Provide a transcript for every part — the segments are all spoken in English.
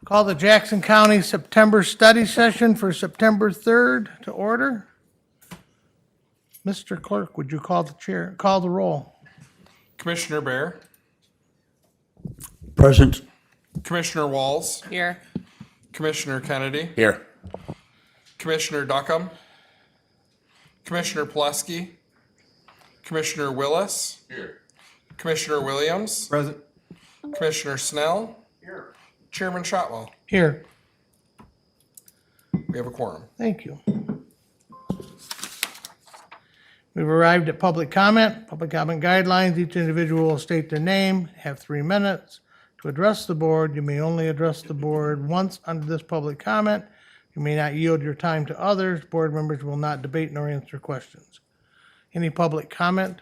Call the Jackson County September study session for September 3rd to order. Mr. Clerk, would you call the roll? Commissioner Bear, Present. Commissioner Walls, Here. Commissioner Kennedy, Here. Commissioner Duckham, Commissioner Plesky, Commissioner Willis, Here. Commissioner Williams, Present. Commissioner Snell, Here. Chairman Shotwell. Here. We have a quorum. Thank you. We've arrived at public comment. Public comment guidelines. Each individual will state their name, have 3 minutes. To address the board, you may only address the board once under this public comment. You may not yield your time to others. Board members will not debate nor answer questions. Any public comment?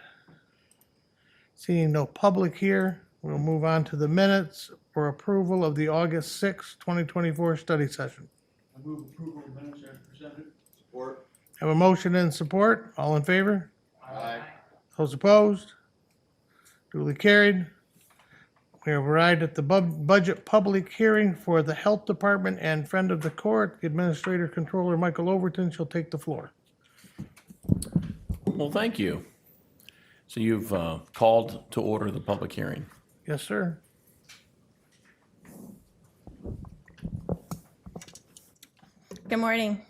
Seeing no public here, we'll move on to the minutes for approval of the August 6, 2024 study session. I move approval of minutes as presented. Support. Have a motion and support. All in favor? Aye. Those opposed? Duly carried. We have arrived at the budget public hearing for the Health Department and friend of the court, the Administrator Controller Michael Overton shall take the floor. Well, thank you. So you've called to order the public hearing. Yes, sir. Good morning.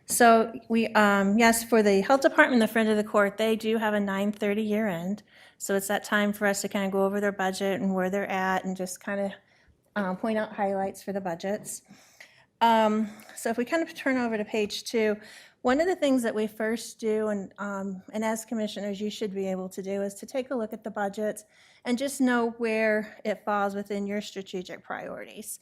So we, yes, for the Health Department, the friend of the court, they do have a 9:30 year end. So it's that time for us to kind of go over their budget and where they're at and just kind of point out highlights for the budgets. So if we kind of turn over to page 2, one of the things that we first do, and as commissioners you should be able to do, is to take a look at the budgets and just know where it falls within your strategic priorities.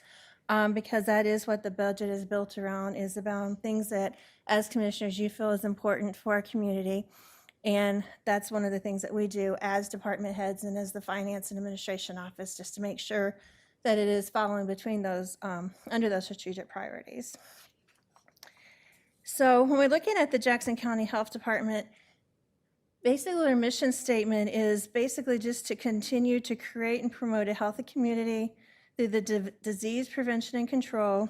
Because that is what the budget is built around, is about things that, as commissioners, you feel is important for our community. And that's one of the things that we do as department heads and as the Finance and Administration Office, just to make sure that it is following between those, under those strategic priorities. So when we're looking at the Jackson County Health Department, basically their mission statement is basically just to continue to create and promote a healthy community through the disease prevention and control,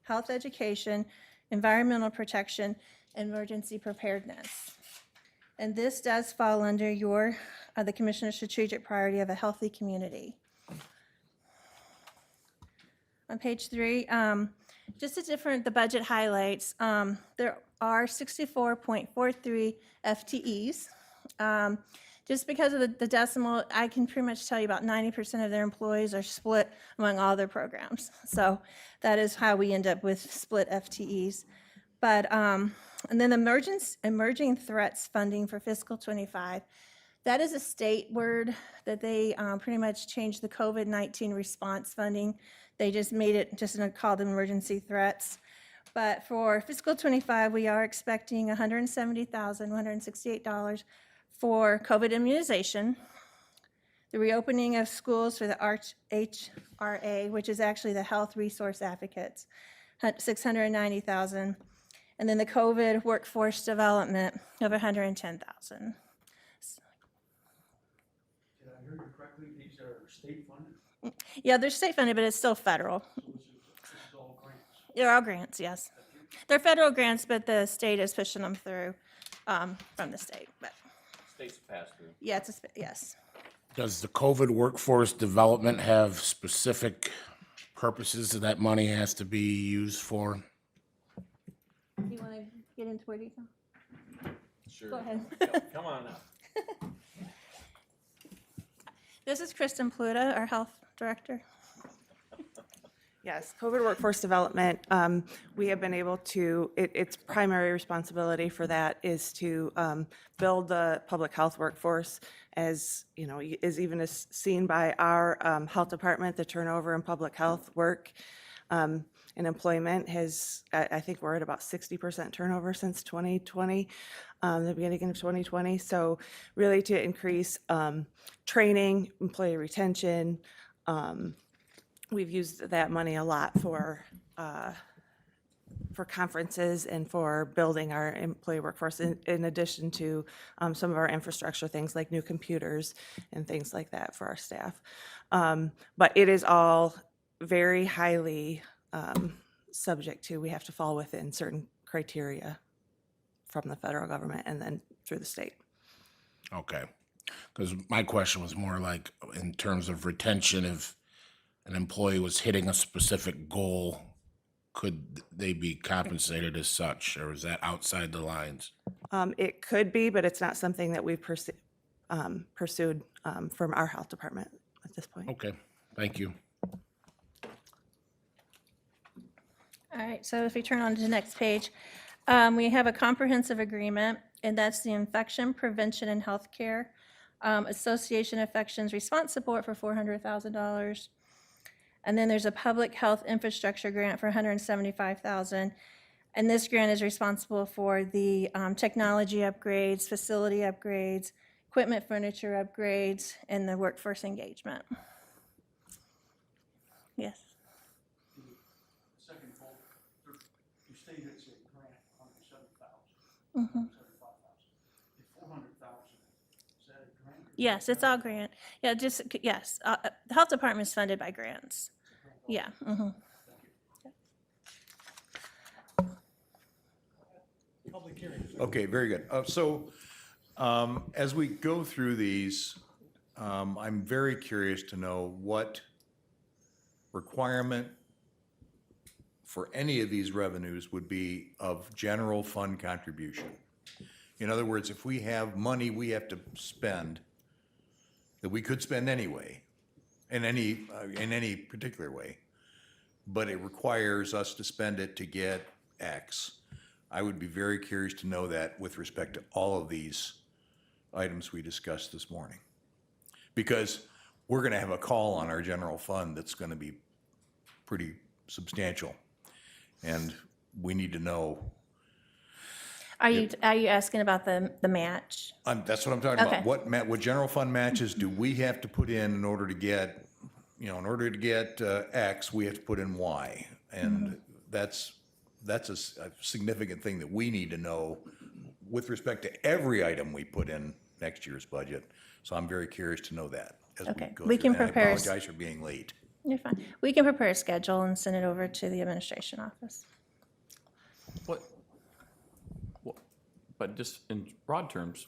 health education, environmental protection, and emergency preparedness. And this does fall under your, the Commissioner's strategic priority of a healthy community. On page 3, just the budget highlights. There are 64.43 FTEs. Just because of the decimal, I can pretty much tell you about 90% of their employees are split among all their programs. So that is how we end up with split FTEs. But, and then the emerging threats funding for fiscal 25, that is a state word that they pretty much changed the COVID-19 response funding. They just made it just called them emergency threats. But for fiscal 25, we are expecting $170,168 for COVID immunization, the reopening of schools for the HRA, which is actually the Health Resource Advocates, $690,000, and then the COVID workforce development of $110,000. Did I hear you correctly? These are state funded? Yeah, they're state funded, but it's still federal. So this is all grants. They're all grants, yes. They're federal grants, but the state is pushing them through from the state. But State's pass through. yeah, yes. Does the COVID workforce development have specific purposes that money has to be used for? You want to get into more detail? Sure. Go ahead. Come on up. This is Kristen Pluta, our health director. Yes, COVID workforce development, we have been able to, its primary responsibility for that is to build the public health workforce. As, you know, is even as seen by our health department, the turnover in public health work and employment has, I think we're at about 60% turnover since 2020, the beginning of 2020. So really to increase training, employee retention, we've used that money a lot for conferences and for building our employee workforce, in addition to some of our infrastructure things like new computers and things like that for our staff. But it is all very highly subject to, we have to fall within certain criteria from the federal government and then through the state. Okay. Because my question was more like in terms of retention, if an employee was hitting a specific goal, could they be compensated as such, or is that outside the lines? It could be, but it's not something that we've pursued from our health department at this point. Okay, thank you. All right, so if we turn on to the next page, we have a comprehensive agreement, and that's the Infection Prevention and Healthcare Association Infections Response Support for $400,000. And then there's a Public Health Infrastructure Grant for $175,000. And this grant is responsible for the technology upgrades, facility upgrades, equipment, furniture upgrades, and the workforce engagement. Yes. Second bullet, you stated it's a grant, $170,000, $75,000. The $400,000, is that a grant? Yes, it's all grant. Yeah, just, yes. The health department is funded by grants. Yeah. Mhm. Public hearing. Okay, very good. As we go through these, I'm very curious to know what requirement for any of these revenues would be of general fund contribution. In other words, if we have money we have to spend, that we could spend anyway, in any particular way, but it requires us to spend it to get X. I would be very curious to know that with respect to all of these items we discussed this morning. Because we're gonna have a call on our general fund that's gonna be pretty substantial. And we need to know, Are you asking about the match? that's what I'm talking Okay. about. What general fund matches do we have to put in order to get, in order to get X, we have to put in Y. And that's a significant thing that we need to know with respect to every item we put in next year's budget. So I'm very curious to know that as we Okay. go We through can that. I prepare- apologize for being late. You're fine. We can prepare a schedule and send it over to the administration office. What, but just in broad terms,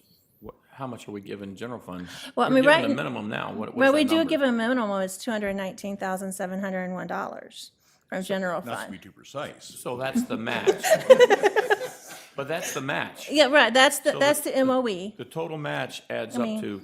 how much are we giving general fund? Well, I We're mean, giving right- a minimum now. What is Well, that we do number? give a minimum, it's $219,701 from general Not to be fund. too precise. So that's the match. But that's the match. Yeah, right, that's the the- MOE. The total match adds I mean- up to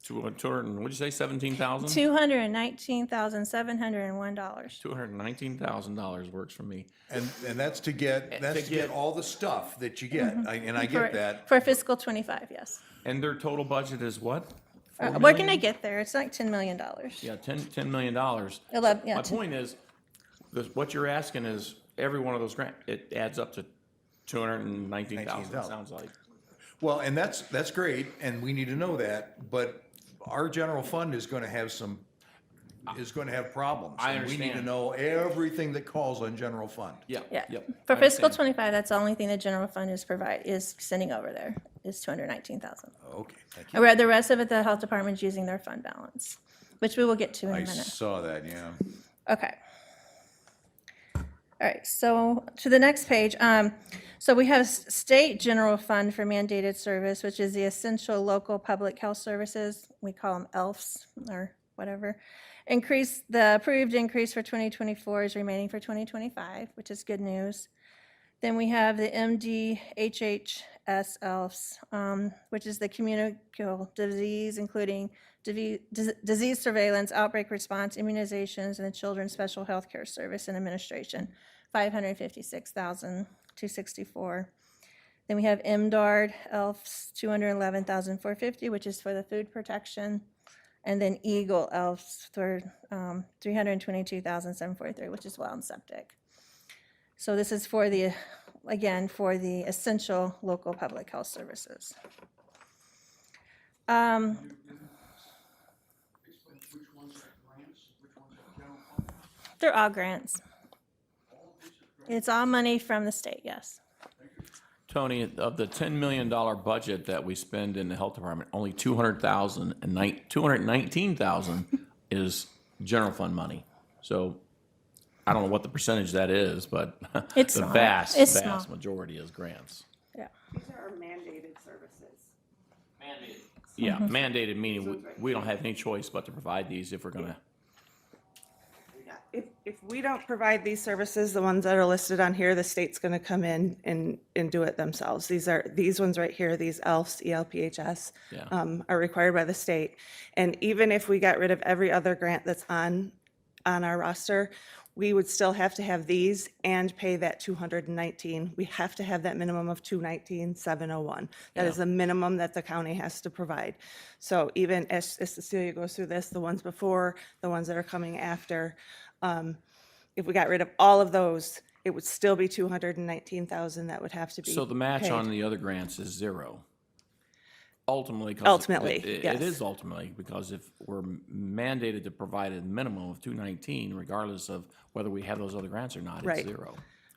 200, what'd you say, 17,000? $219,701. $219,000 works for me. And that's to get all the stuff that you get. And I get that. For fiscal '25, yes. And their total budget is what? We're 4 gonna million? get there, it's like $10 million. Yeah, $10 million. Yeah, My point is, what you're asking is, every one of those it adds up to 219,000, it sounds like. Well, and that's great, and we need to know that, but our general fund is gonna have problems. I And we need to understand. know everything that calls on general fund. Yeah, Yeah. yep. For I fiscal understand. '25, that's the only thing the general fund is sending over there, is 219,000. Okay, thank you. The rest of it, the health department's using their fund balance, which we will get to in a I minute. saw that, yeah. Okay. All right, so to the next page. So we have state general fund for mandated service, which is the essential local public health services. We call them ELFs or whatever. The approved increase for 2024 is remaining for 2025, which is good news. Then we have the MDHHS ELFs, which is the communicable disease, including disease surveillance, outbreak response, immunizations, and the Children's Special Health Care Service and Administration, $556,264. Then we have MDARD ELFs, $211,450, which is for the food protection. And then EAGLE ELFs for $322,743, which is well and septic. So this is for the essential local public health services. Explain which ones are grants, which ones are general fund. They're all grants. It's all money from the state, yes. Tony, of the $10 million budget that we spend in the health department, only $219,000 is general fund money. So I don't know what the percentage that is, but It's the small. vast, It's vast small. majority is grants. Yeah. These are our mandated services. Yeah, mandated meaning we don't have any choice but to provide these if we're gonna, If we don't provide these services, the ones that are listed on here, the state's gonna come in and do it themselves. These ones right here, these ELFs, ELPHS, Yeah. are required by the state. And even if we got rid of every other grant that's on our roster, we would still have to have these and pay that 219. We have to have that minimum of 219,701. That is the minimum that the county has to provide. So even as Cecilia goes through this, the ones before, the ones that are coming after, if we got rid of all of those, it would still be 219,000 that would have to be so the match paid. on the other grants is zero. Ultimately. 'Cause Ultimately, it yes. is ultimately, because if we're mandated to provide a minimum of 219, regardless of whether we have those other grants or not, it's Right. zero.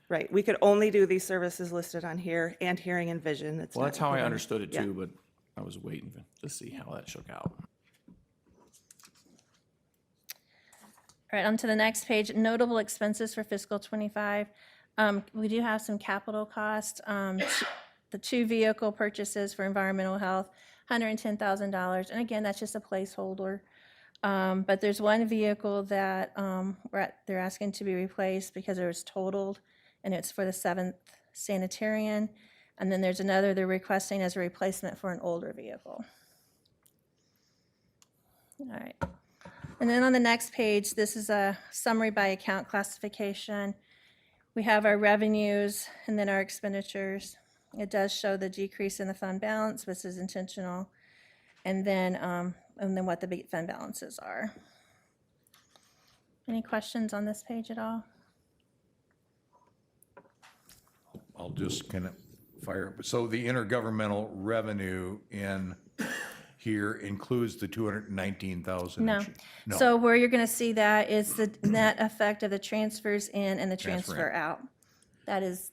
Right, we could only do these services listed on here and hearing and vision. It's Well, not that's how I including- understood it yeah. too, but I was waiting to see how that shook out. All right, on to the next page, notable expenses for fiscal '25. We do have some capital costs. The 2 vehicle purchases for environmental health, $110,000. And again, that's just a placeholder. But there's one vehicle that they're asking to be replaced because it was totaled, and it's for the 7th Sanitarian. And then there's another they're requesting as a replacement for an older vehicle. All right. And then on the next page, this is a summary by account classification. We have our revenues and then our expenditures. It does show the decrease in the fund balance, which is intentional, and then what the big fund balances are. Any questions on this page at all? I'll just kind of fire, so the intergovernmental revenue in here includes the 219,000? No. So where you're going to see that is the net effect of the transfers in and the Transfer transfer in. out.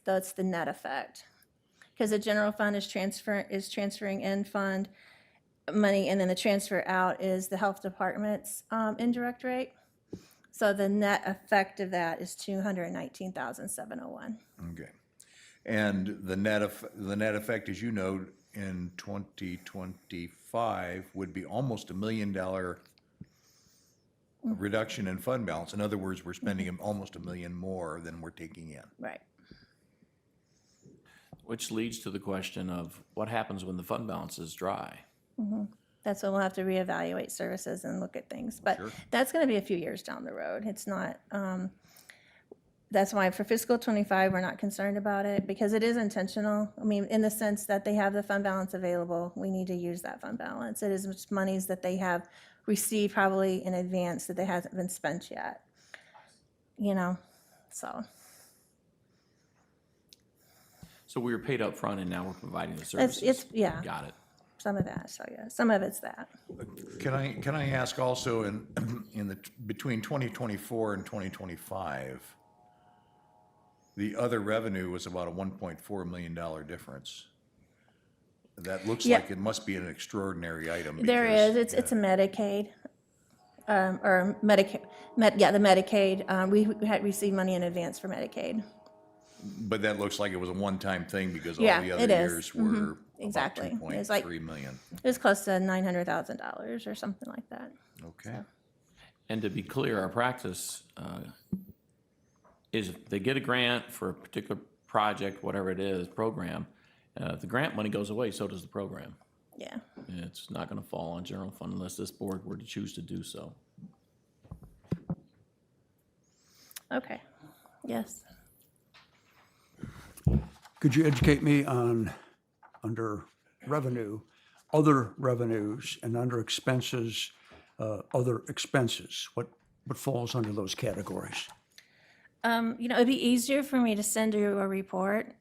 That's the net effect. Because the general fund is transferring in fund money, and then the transfer out is the health department's indirect rate. So the net effect of that is 219,701. Okay. And the net effect, as you know, in 2025 would be almost $1 million reduction in fund balance. In other words, we're spending almost $1 million more than we're taking in. Right. Which leads to the question of what happens when the fund balance is dry? That's when we'll have to reevaluate services and look at things. But that's going to be a few years down the road. It's not, that's why for fiscal '25, we're not concerned about it, because it is intentional. I mean, in the sense that they have the fund balance available, we need to use that fund balance. It is just monies that they have received probably in advance that they hasn't been spent yet. So. So we were paid up front and now we're providing the services? Yeah. Got it. Some of that, so yeah, some of it's that. Can I ask also between 2024 and 2025, the other revenue was about a $1.4 million difference. That looks Yeah. like it must be an extraordinary item. There because- is, it's a Medicaid, or Medicaid, the Medicaid. We had received money in advance for Medicaid. But that looks like it was a one-time thing because all Yeah, the other it is. years were about Exactly. It was like- 2.3 million. It was close to $900,000 or something like that. Okay. And to be clear, our practice is if they get a grant for a particular project, whatever it is, program, the grant money goes away, so does the program. Yeah. It's not going to fall on general fund unless this board were to choose to do so. Okay. Yes. Could you educate me on, under revenue, other revenues, and under expenses, other expenses? What falls under those categories? It'd be easier for me to send you a report,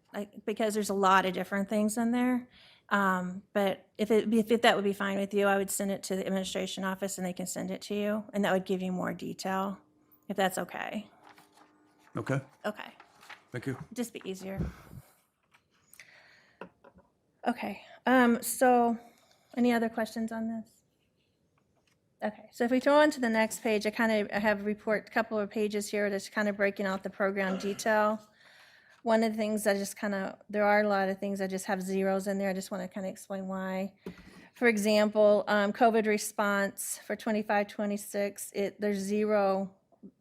because there's a lot of different things in there. But if that would be fine with you, I would send it to the administration office and they can send it to you, and that would give you more detail, if that's okay. Okay, Okay, thank you. just be easier. Okay, so any other questions on this? Okay, so if we go on to the next page, I have a couple of pages here that's kind of breaking out the program detail. One of the things there are a lot of things that just have zeros in there. I just want to kind of explain why. For example, COVID response for 25, 26, there's zero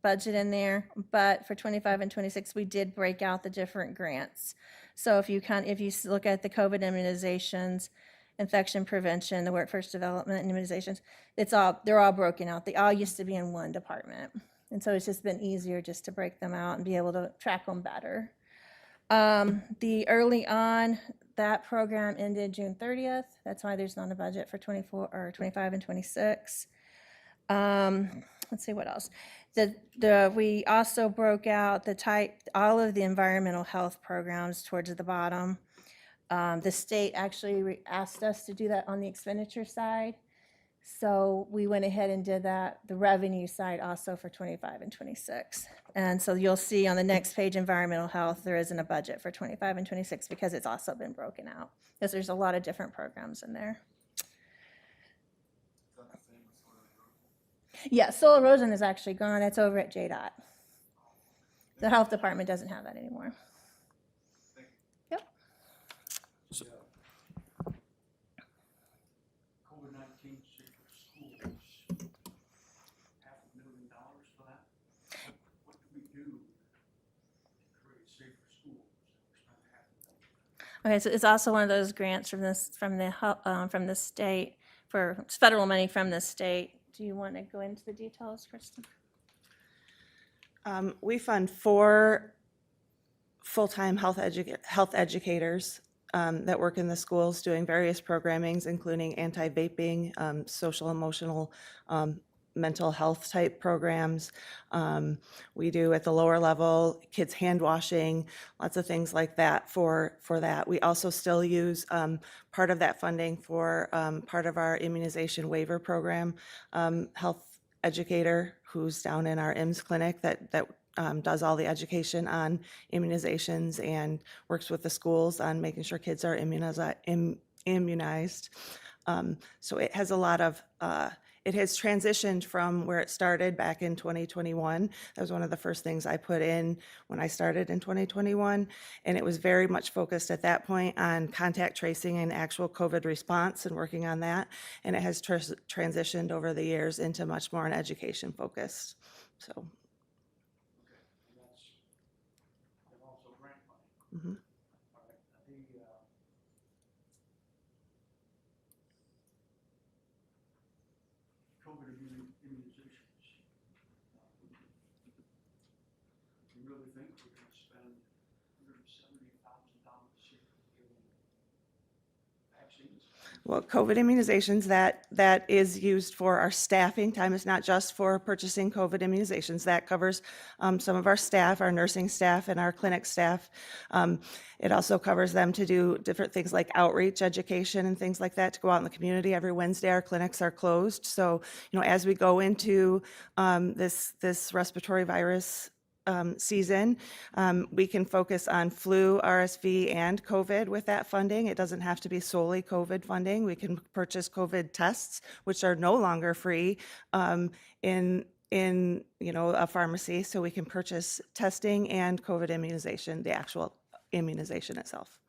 budget in there, but for 25 and 26, we did break out the different grants. So if you look at the COVID immunizations, infection prevention, the workforce development and immunizations, they're all broken out. They all used to be in one department. And so it's just been easier just to break them out and be able to track them better. The early on, that program ended June 30th. That's why there's not a budget for 24 or 25 and 26. Let's see what else. We also broke out all of the environmental health programs towards the bottom. The state actually asked us to do that on the expenditure side. So we went ahead and did that, the revenue side also for 25 and 26. And so you'll see on the next page, environmental health, there isn't a budget for 25 and 26 because it's also been broken out, because there's a lot of different programs in there. Yeah, soil erosion is actually gone. It's over at JDOT. The health department doesn't have that anymore. Yep. COVID-19 safer schools, $500,000 for that. What do we do to create safer schools? Okay, so it's also one of those grants from the state, for federal money from the state. Do you want to go into the details, Kristen? We fund 4 full-time health educators that work in the schools doing various programmings, including anti-vaping, social, emotional, mental health type programs. We do at the lower level, kids hand washing, lots of things like that for that. We also still use part of that funding for part of our immunization waiver program. Health educator who's down in our IMS clinic that does all the education on immunizations and works with the schools on making sure kids are immunized. So it has a lot of, it has transitioned from where it started back in 2021. That was one of the first things I put in when I started in 2021. And it was very much focused at that point on contact tracing and actual COVID response and working on that. And it has transitioned over the years into much more an education focus. So. And also grant money. Mm-hmm. All right. The COVID immunizations. You really think we're going to spend $170,000 here giving vaccines? Well, COVID immunizations, that is used for our staffing time. It's not just for purchasing COVID immunizations. That covers some of our staff, our nursing staff and our clinic staff. It also covers them to do different things like outreach, education and things like that, to go out in the community. Every Wednesday, our clinics are closed. So, as we go into this respiratory virus season, we can focus on flu, RSV, and COVID with that funding. It doesn't have to be solely COVID funding. We can purchase COVID tests, which are no longer free in a pharmacy. So we can purchase testing and COVID immunization, the actual immunization itself.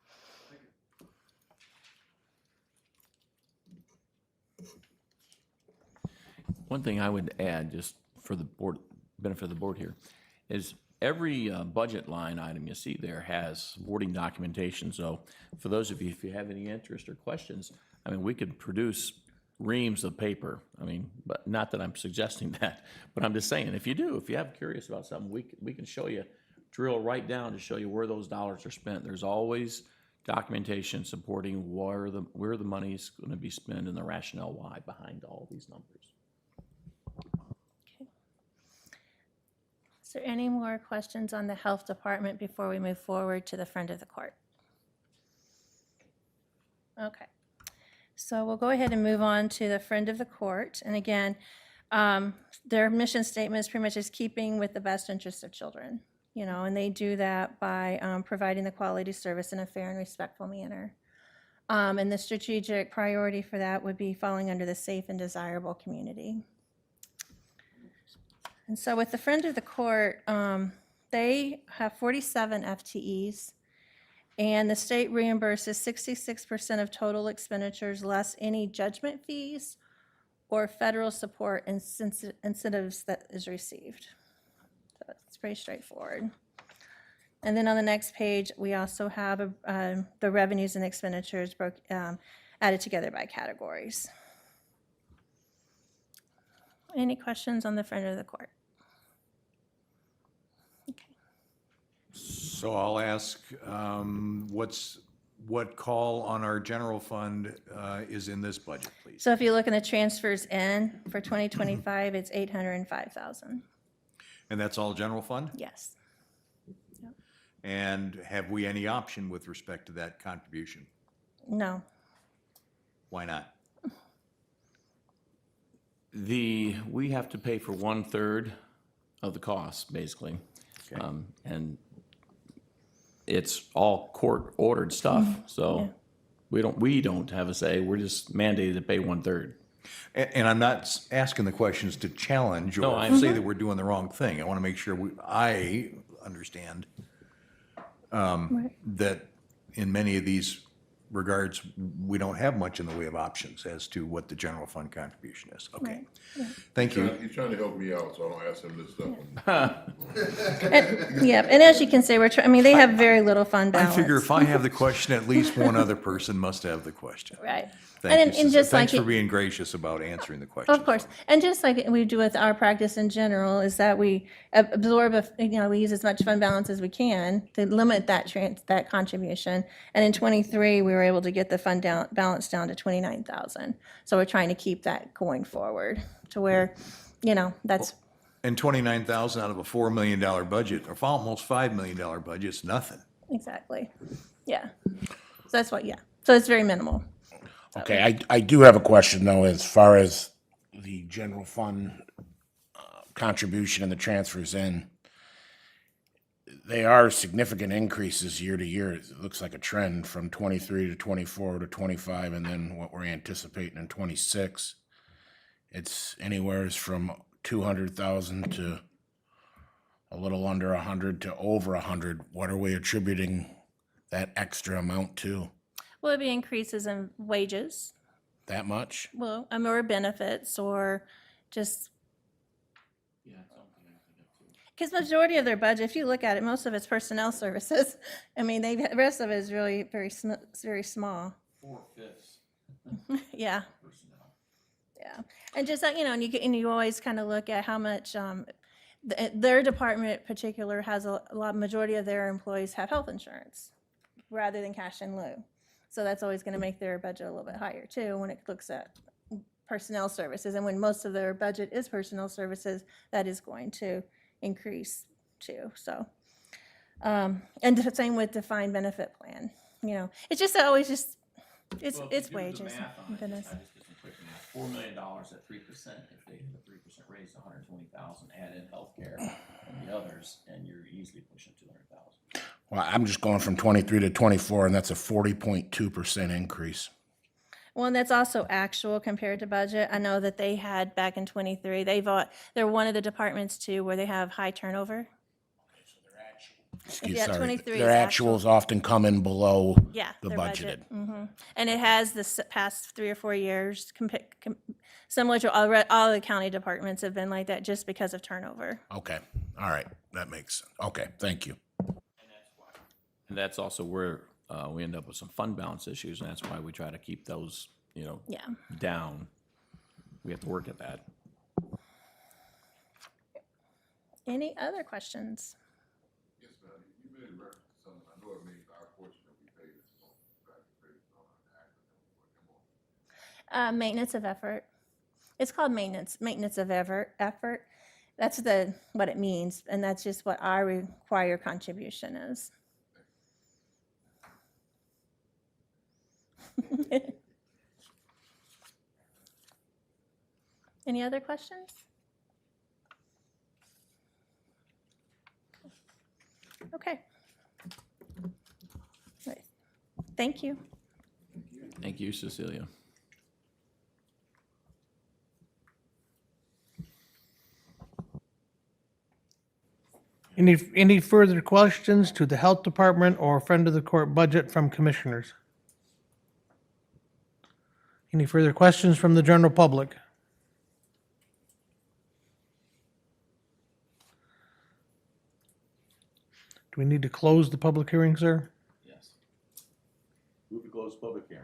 One thing I would add, just for the board, benefit of the board here, is every budget line item you see there has supporting documentation. So for those of you, if you have any interest or questions, we could produce reams of paper. But not that I'm suggesting that, but I'm just saying, if you have curious about something, we can show you, drill right down to show you where those dollars are spent. There's always documentation supporting where the money's going to be spent and the rationale why behind all these numbers. Is there any more questions on the health department before we move forward to the front of the court? Okay. So we'll go ahead and move on to the friend of the court. And again, their mission statement is pretty much just keeping with the best interests of children, and they do that by providing the quality service in a fair and respectful manner. And the strategic priority for that would be falling under the safe and desirable community. And so with the Friend of the Court, they have 47 FTEs, and the state reimburses 66% of total expenditures less any judgment fees or federal support incentives that is received. So it's pretty straightforward. And then on the next page, we also have the revenues and expenditures added together by categories. Any questions on the Friend of the Court? So I'll ask, what call on our general fund is in this budget, please? So if you look in the transfers in for 2025, it's 805,000. And that's all general fund? Yes. And have we any option with respect to that contribution? No. Why not? We have to pay for 1/3 of the cost, basically. And it's all court-ordered stuff, so we don't have a say. We're just mandated to pay 1/3. And I'm not asking the questions to challenge No, or I say that we're doing the wrong thing. I want to make sure I understand that in many of these regards, we don't have much in the way of options as to what the general fund contribution is. Okay. Thank you. He's trying to help me out, so I don't ask him this stuff. Yeah, and as you can see, they have very little fund I balance. figure if I have the question, at least one other person must have the question. Right. Thank you, And Susan. just Thanks like for being gracious about answering the question. Of course, and just like we do with our practice in general, is that we absorb, we use as much fund balance as we can to limit that contribution. And in '23, we were able to get the fund balance down to 29,000. So we're trying to keep that going forward to where, that's, And 29,000 out of a $4 million budget, or almost $5 million budget, is nothing. exactly, yeah. So that's what, so it's very minimal. Okay, I do have a question though, as far as the general fund contribution and the transfers in. They are significant increases year to year. It looks like a trend from 23 to 24 to 25, and then what we're anticipating in 26. It's anywhere from 200,000 to a little under 100 to over 100. What are we attributing that extra amount to? Will it be increases in wages? That much? Well, or benefits, or just, because majority of their budget, if you look at it, most of it's personnel services. The rest of it is really very small. 4/5 Yeah. personnel. Yeah, and just that, and you always kind of look at how much their department in particular has majority of their employees have health insurance rather than cash in lieu. So that's always going to make their budget a little bit higher too when it looks at personnel services. And when most of their budget is personnel services, that is going to increase too. So, and the same with defined benefit plan. It's just always just it's wages. Goodness. $4 million at 3%. If they hit a 3% raise, 120,000. Add in healthcare and the others, and you're easily pushing 200,000. Well, I'm just going from 23 to 24, and that's a 40.2% increase. Well, and that's also actual compared to budget. I know that they had back in '23, they're one of the departments too where they have high turnover. Excuse Yeah, sorry. 23 Their is actual. actuals often come in below Yeah, the their budgeted. budget. And it has this past 3 or 4 years, similar to all the county departments have been like that just because of turnover. Okay, all right, that makes sense. Okay, thank you. And that's also where we end up with some fund balance issues, and that's why we try to keep those, Yeah. down. We have to work at that. Any other questions? Yes, ma'am. You made a reference to something. I know it means our portion that we paid is on Maintenance of effort. It's called maintenance of effort. That's what it means, and that's just what our required contribution is. Any other questions? Okay. Right. Thank you. Thank you, Cecilia. Any further questions to the Health Department or Friend of the Court budget from commissioners? Any further questions from the general public? Do we need to close the public hearing, sir? Yes. Move to close public hearing.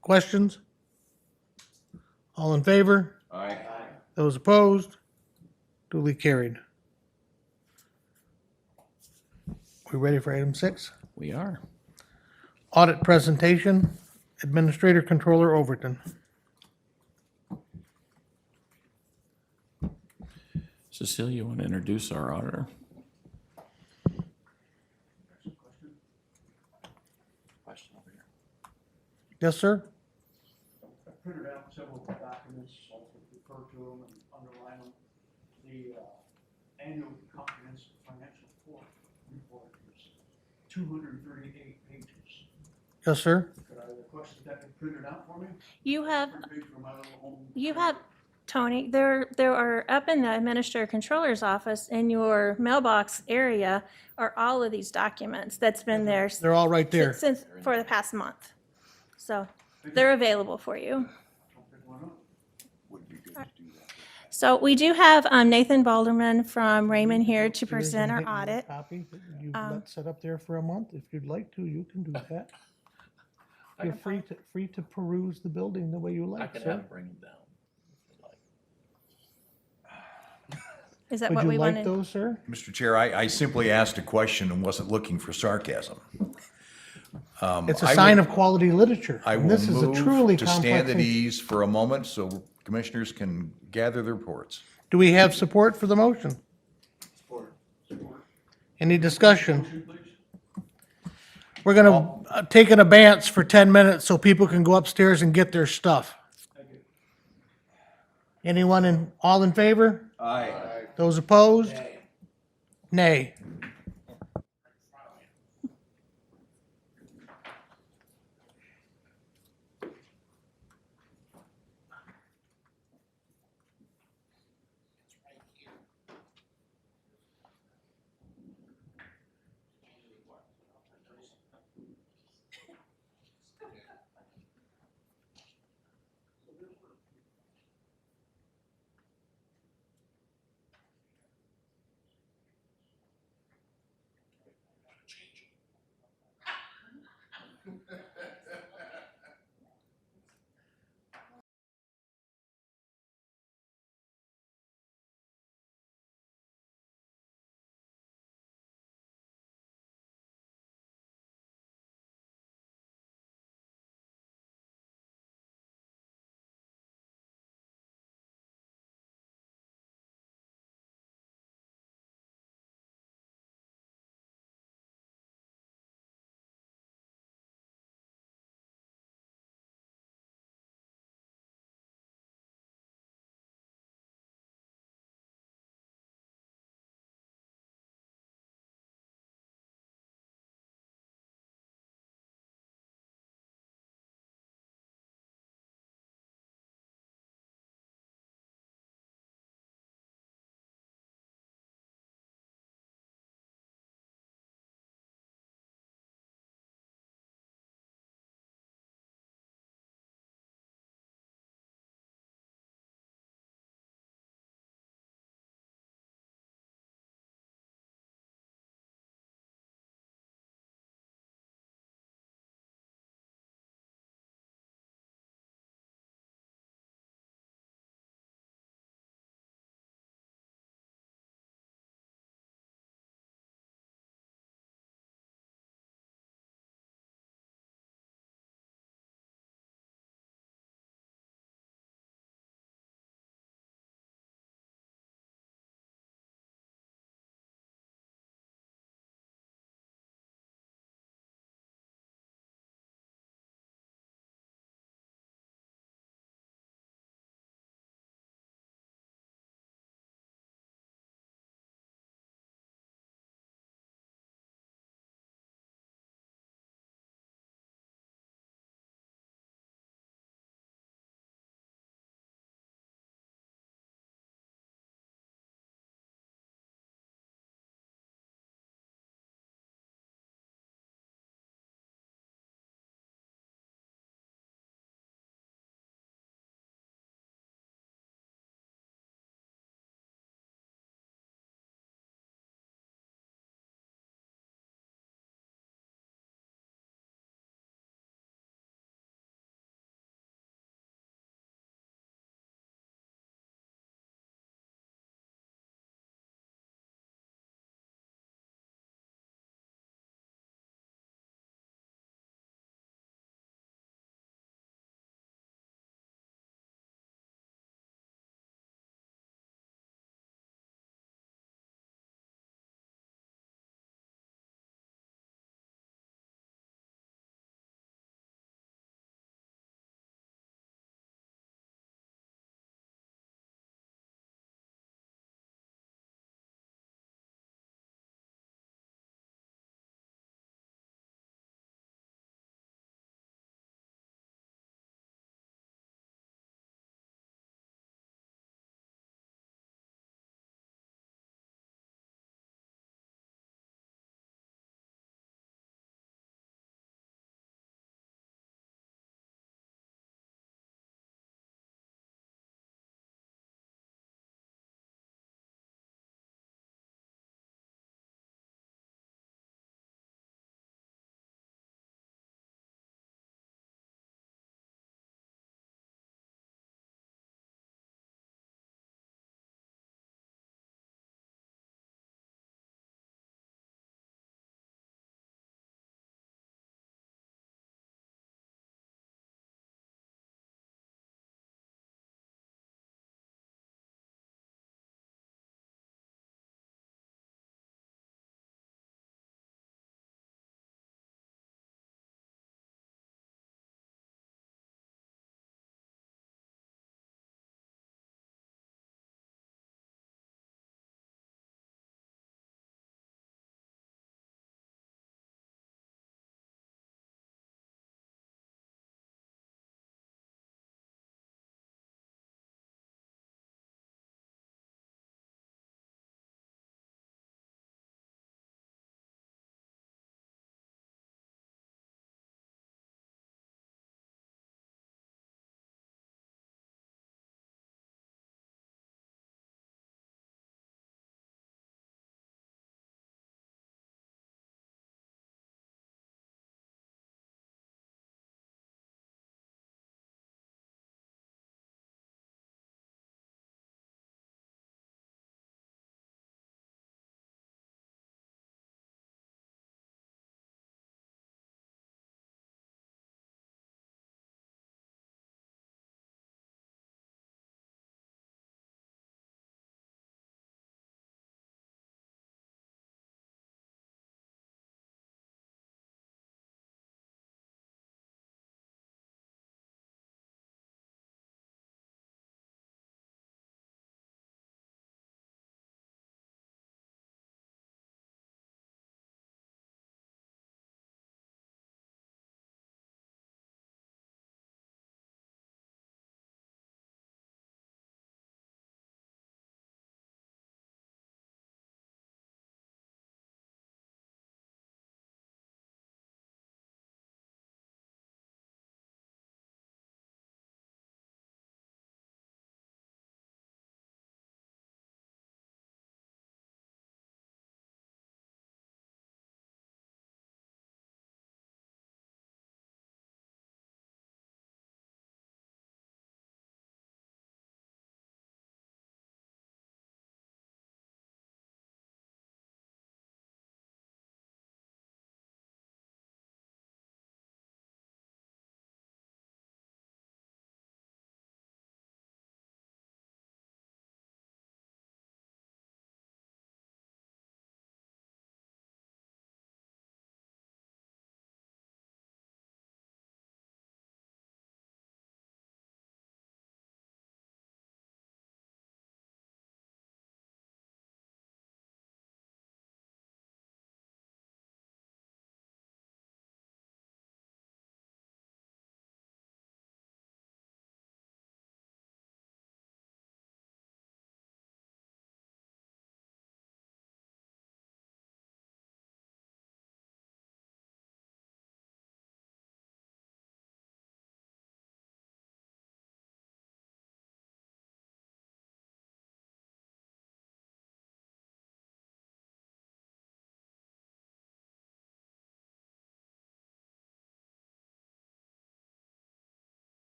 Questions? All in favor? Aye. Those opposed? Duly carried. We ready for item 6? We are. Audit presentation, Administrator Controller Overton. Cecilia, you want to introduce our auditor? Question over here. Yes, sir? I printed out several documents, I'll refer to them and underline them. The annual comprehensive financial report is 238 pages. Yes, sir? Could I request that be printed out for me? You have, Print page for my little home. you have, Tony, there are up in the Administrator Controller's office in your mailbox area are all of these documents that's been there They're all right there. since, for the past month. So they're available for you. So we do have Nathan Balderman from Raymond here to present our audit. Copy that you let set up there for a month. If you'd like to, you can do that. You're free to peruse the building the way you I like, can sir. have it bring them down. Is that Would what you we like wanted? those, sir? Mr. Chair, I simply asked a question and wasn't looking for sarcasm. It's a I sign will- of quality literature. I and will this is a truly move to complex stand at thing. ease for a moment so commissioners can gather their reports. Do we have support for the motion? Any discussion? We're gonna take an abeyance for 10 minutes so people can go upstairs and get their stuff. Anyone all in favor? Aye. Those opposed? Nay.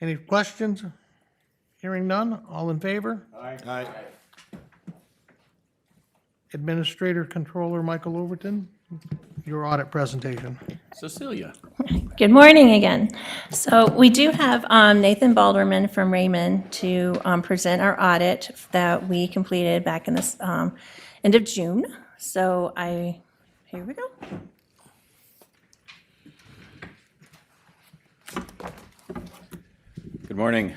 Any questions? Hearing none, all in favor? Aye. Administrator Controller Michael Overton, your audit presentation. Cecilia. Good morning again. So we do have Nathan Balderman from Raymond to present our audit that we completed back in this end of June. So here we go. Good morning.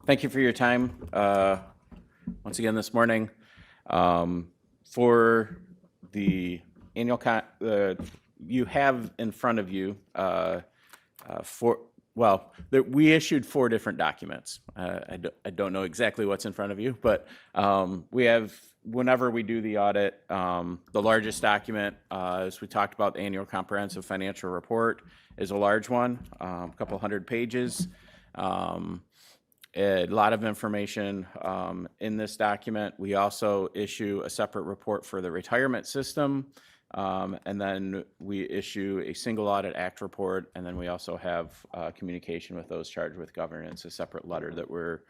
Thank you for your time once again this morning. For the annual, you have in front of you we issued 4 different documents. I don't know exactly what's in front of you, but we have, whenever we do the audit, the largest document, as we talked about, the annual comprehensive financial report is a large one, a couple hundred pages. A lot of information in this document. We also issue a separate report for the retirement system, and then we issue a single audit act report, and then we also have communication with those charged with governance, a separate letter that we're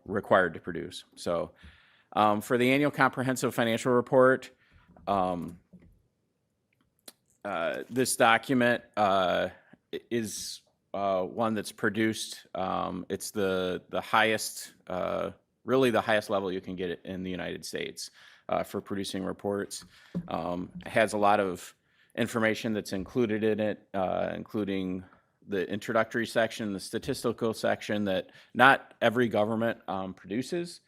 required to produce. So for the annual comprehensive financial report, this document is one that's produced. It's the highest, really the highest level you can get it in the United States for producing reports. It has a lot of information that's included in it, including the introductory section, the statistical section that not every government produces.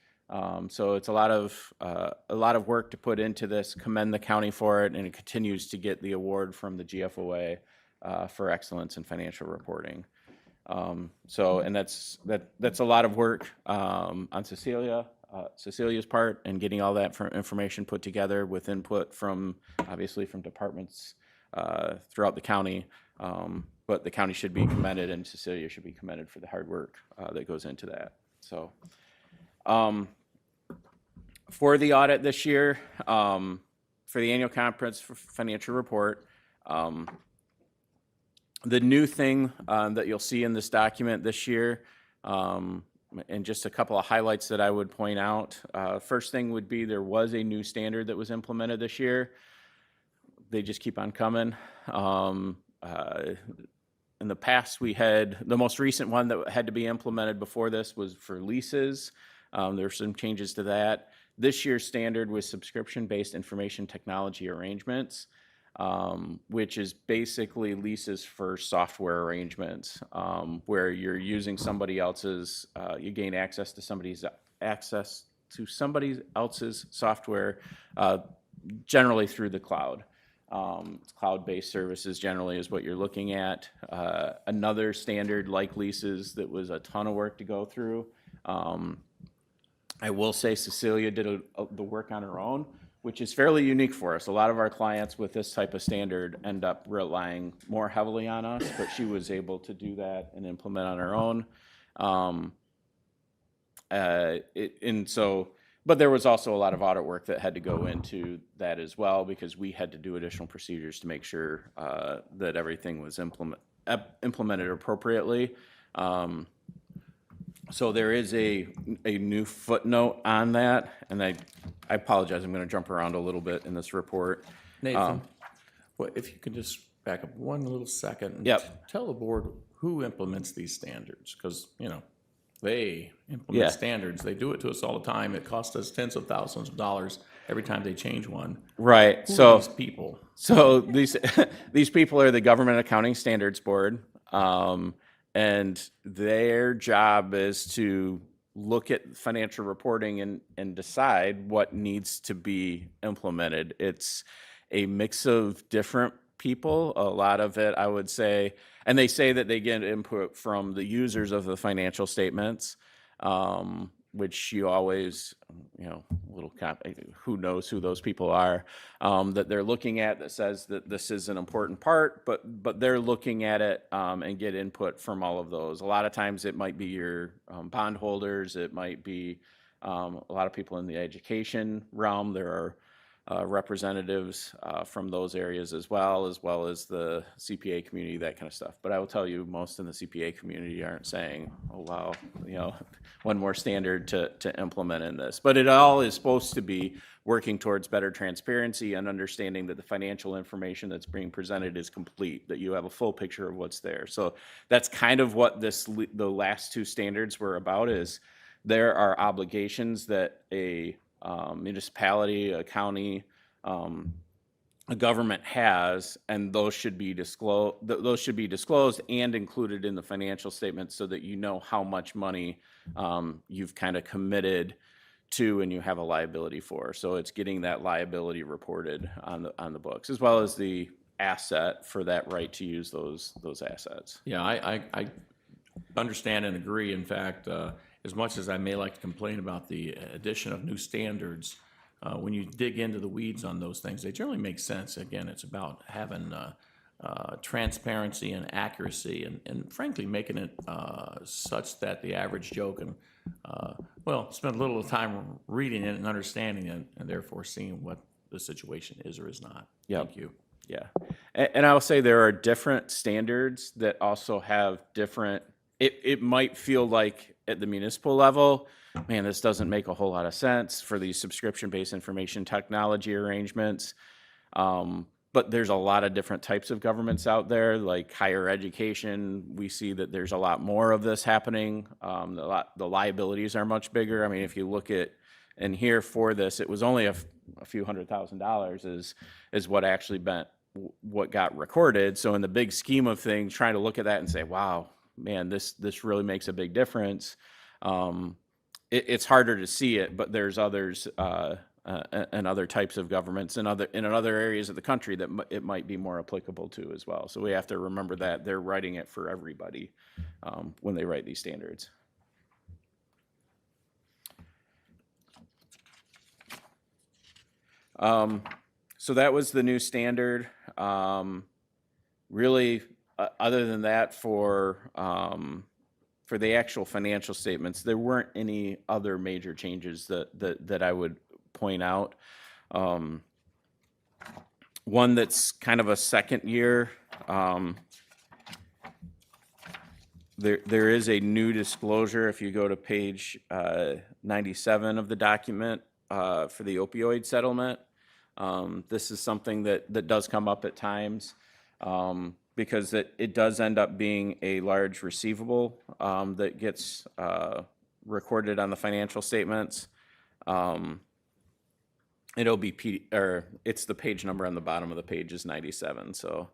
So it's a lot of work to put into this. Commend the county for it, and it continues to get the award from the GFOA for excellence in financial reporting. And that's a lot of work on Cecilia's part, and getting all that information put together with input from, obviously, from departments throughout the county. But the county should be commended, and Cecilia should be commended for the hard work that goes into that. So for the audit this year, for the annual conference for financial report, the new thing that you'll see in this document this year, and just a couple of highlights that I would point out. First thing would be there was a new standard that was implemented this year. They just keep on coming. In the past, we had the most recent one that had to be implemented before this was for leases. There were some changes to that. This year's standard was subscription-based information technology arrangements, which is basically leases for software arrangements, where you're using somebody else's, you gain access to somebody else's software, generally through the cloud. Cloud-based services generally is what you're looking at. Another standard like leases that was a ton of work to go through. I will say Cecilia did the work on her own, which is fairly unique for us. A lot of our clients with this type of standard end up relying more heavily on us, but she was able to do that and implement on her own. But there was also a lot of audit work that had to go into that as well, because we had to do additional procedures to make sure that everything was implemented appropriately. So there is a new footnote on that, and I apologize, I'm going to jump around a little bit in this report. Nathan, well, if you could just back up one little second and Yep. tell the board who implements these standards, because, they implement standards. They do it to us all the time. It costs us tens of thousands of dollars every time they change one. Right. Who So are these people? So these people are the Government Accounting Standards Board, and their job is to look at financial reporting and decide what needs to be implemented. It's a mix of different people, a lot of it, I would say, and they say that they get input from the users of the financial statements, which you always, who knows who those people are, that they're looking at, that says that this is an important part, but they're looking at it and get input from all of those. A lot of times it might be your bondholders, it might be a lot of people in the education realm. There are representatives from those areas as well as the CPA community, that kind of stuff. But I will tell you, most in the CPA community aren't saying, oh, wow, one more standard to implement in this. But it all is supposed to be working towards better transparency and understanding that the financial information that's being presented is complete, that you have a full picture of what's there. So that's kind of what the last two standards were about, is there are obligations that a municipality, a county, a government has, and those should be disclosed. Those should be disclosed and included in the financial statements, so that you know how much money you've kind of committed to and you have a liability for. So it's getting that liability reported on the books, as well as the asset for that right to use those assets. Yeah, I understand and agree. In fact, as much as I may like to complain about the addition of new standards, when you dig into the weeds on those things, they generally make sense. Again, it's about having transparency and accuracy, and frankly, making it such that the average Joe can, spend a little time reading it and understanding it, and therefore seeing what the situation is or is not. Yep. Thank you. Yeah. And I will say there are different standards that also have different, it might feel like at the municipal level, man, this doesn't make a whole lot of sense for these subscription-based information technology arrangements. But there's a lot of different types of governments out there, like higher education. We see that there's a lot more of this happening. The liabilities are much bigger. I mean, if you look at, and here for this, it was only a few $100,000 is what actually what got recorded. So in the big scheme of things, trying to look at that and say, wow, man, this really makes a big difference. It's harder to see it, but there's others and other types of governments in other areas of the country that it might be more applicable to as well. So we have to remember that they're writing it for everybody when they write these standards. So that was the new standard. Really, other than that, for the actual financial statements, there weren't any other major changes that I would point out. One that's kind of a second year. There is a new disclosure if you go to page 97 of the document for the opioid settlement. This is something that does come up at times because it does end up being a large receivable that gets recorded on the financial statements. It'll be it's the page number on the bottom of the page is 97, so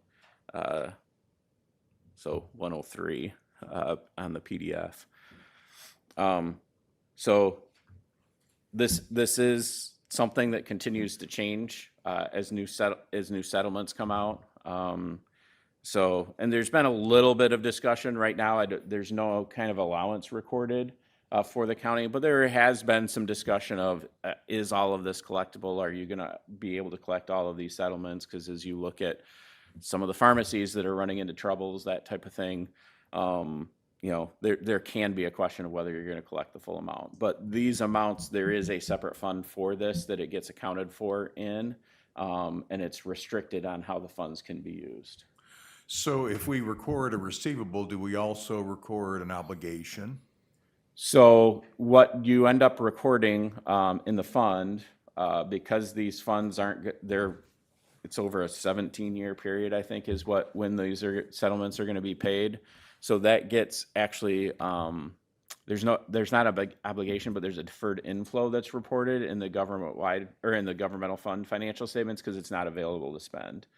103 on the PDF. So this is something that continues to change as new settlements come out. And there's been a little bit of discussion right now. There's no kind of allowance recorded for the county, but there has been some discussion of is all of this collectible? Are you going to be able to collect all of these settlements? Because as you look at some of the pharmacies that are running into troubles, that type of thing, there can be a question of whether you're going to collect the full amount. But these amounts, there is a separate fund for this that it gets accounted for in, and it's restricted on how the funds can be used. So if we record a receivable, do we also record an obligation? So what you end up recording in the fund, because these funds it's over a 17-year period, I think, is when these settlements are going to be paid. So that gets actually there's not a big obligation, but there's a deferred inflow that's reported in the government-wide or in the governmental fund financial statements because it's not available to spend.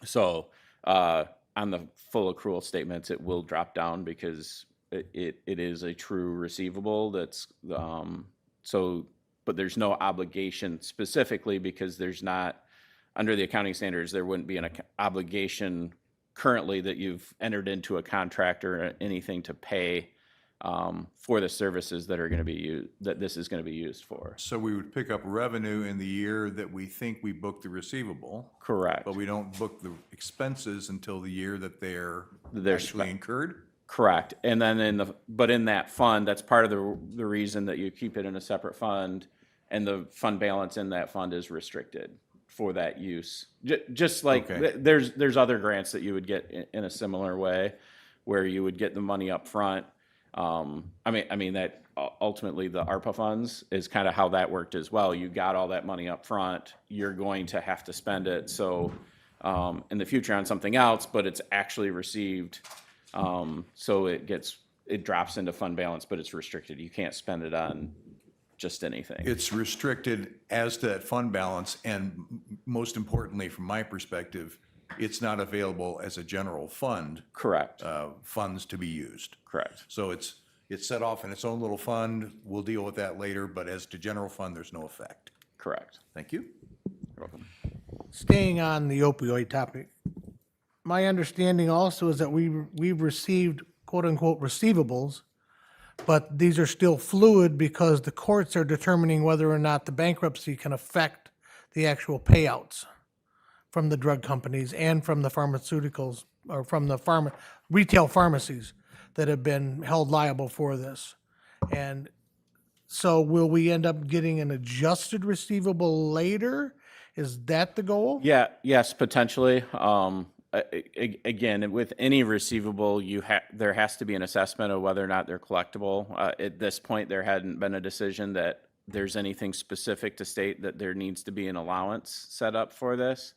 So on the full accrual statements, it will drop down because it is a true receivable. That's but there's no obligation specifically because there's not, under the accounting standards, there wouldn't be an obligation currently that you've entered into a contract or anything to pay for the services that are going to be used, that this is going to be used for. So we would pick up revenue in the year that we think we booked the receivable. Correct. But we don't book the expenses until the year that they're actually incurred? Correct. And then in that fund, that's part of the reason that you keep it in a separate fund and the fund balance in that fund is restricted for that use. Just like Okay. there's other grants that you would get in a similar way, where you would get the money up front. I mean that ultimately the ARPA funds is kind of how that worked as well. You got all that money up front, you're going to have to spend it. So in the future on something else, but it's actually received. So it drops into fund balance, but it's restricted. You can't spend it on just anything. It's restricted as to that fund balance, and most importantly, from my perspective, it's not available as a general fund, Correct. funds to be used. Correct. So it's set off in its own little fund. We'll deal with that later, but as to general fund, there's no effect. Correct. Thank you. You're welcome. Staying on the opioid topic, my understanding also is that we've received quote-unquote receivables, but these are still fluid because the courts are determining whether or not the bankruptcy can affect the actual payouts from the drug companies and from the pharmaceuticals, or from the retail pharmacies that have been held liable for this. And so will we end up getting an adjusted receivable later? Is that the goal? Yeah, yes, potentially. Again, with any receivable, there has to be an assessment of whether or not they're collectible. At this point, there hadn't been a decision that there's anything specific to state that there needs to be an allowance set up for this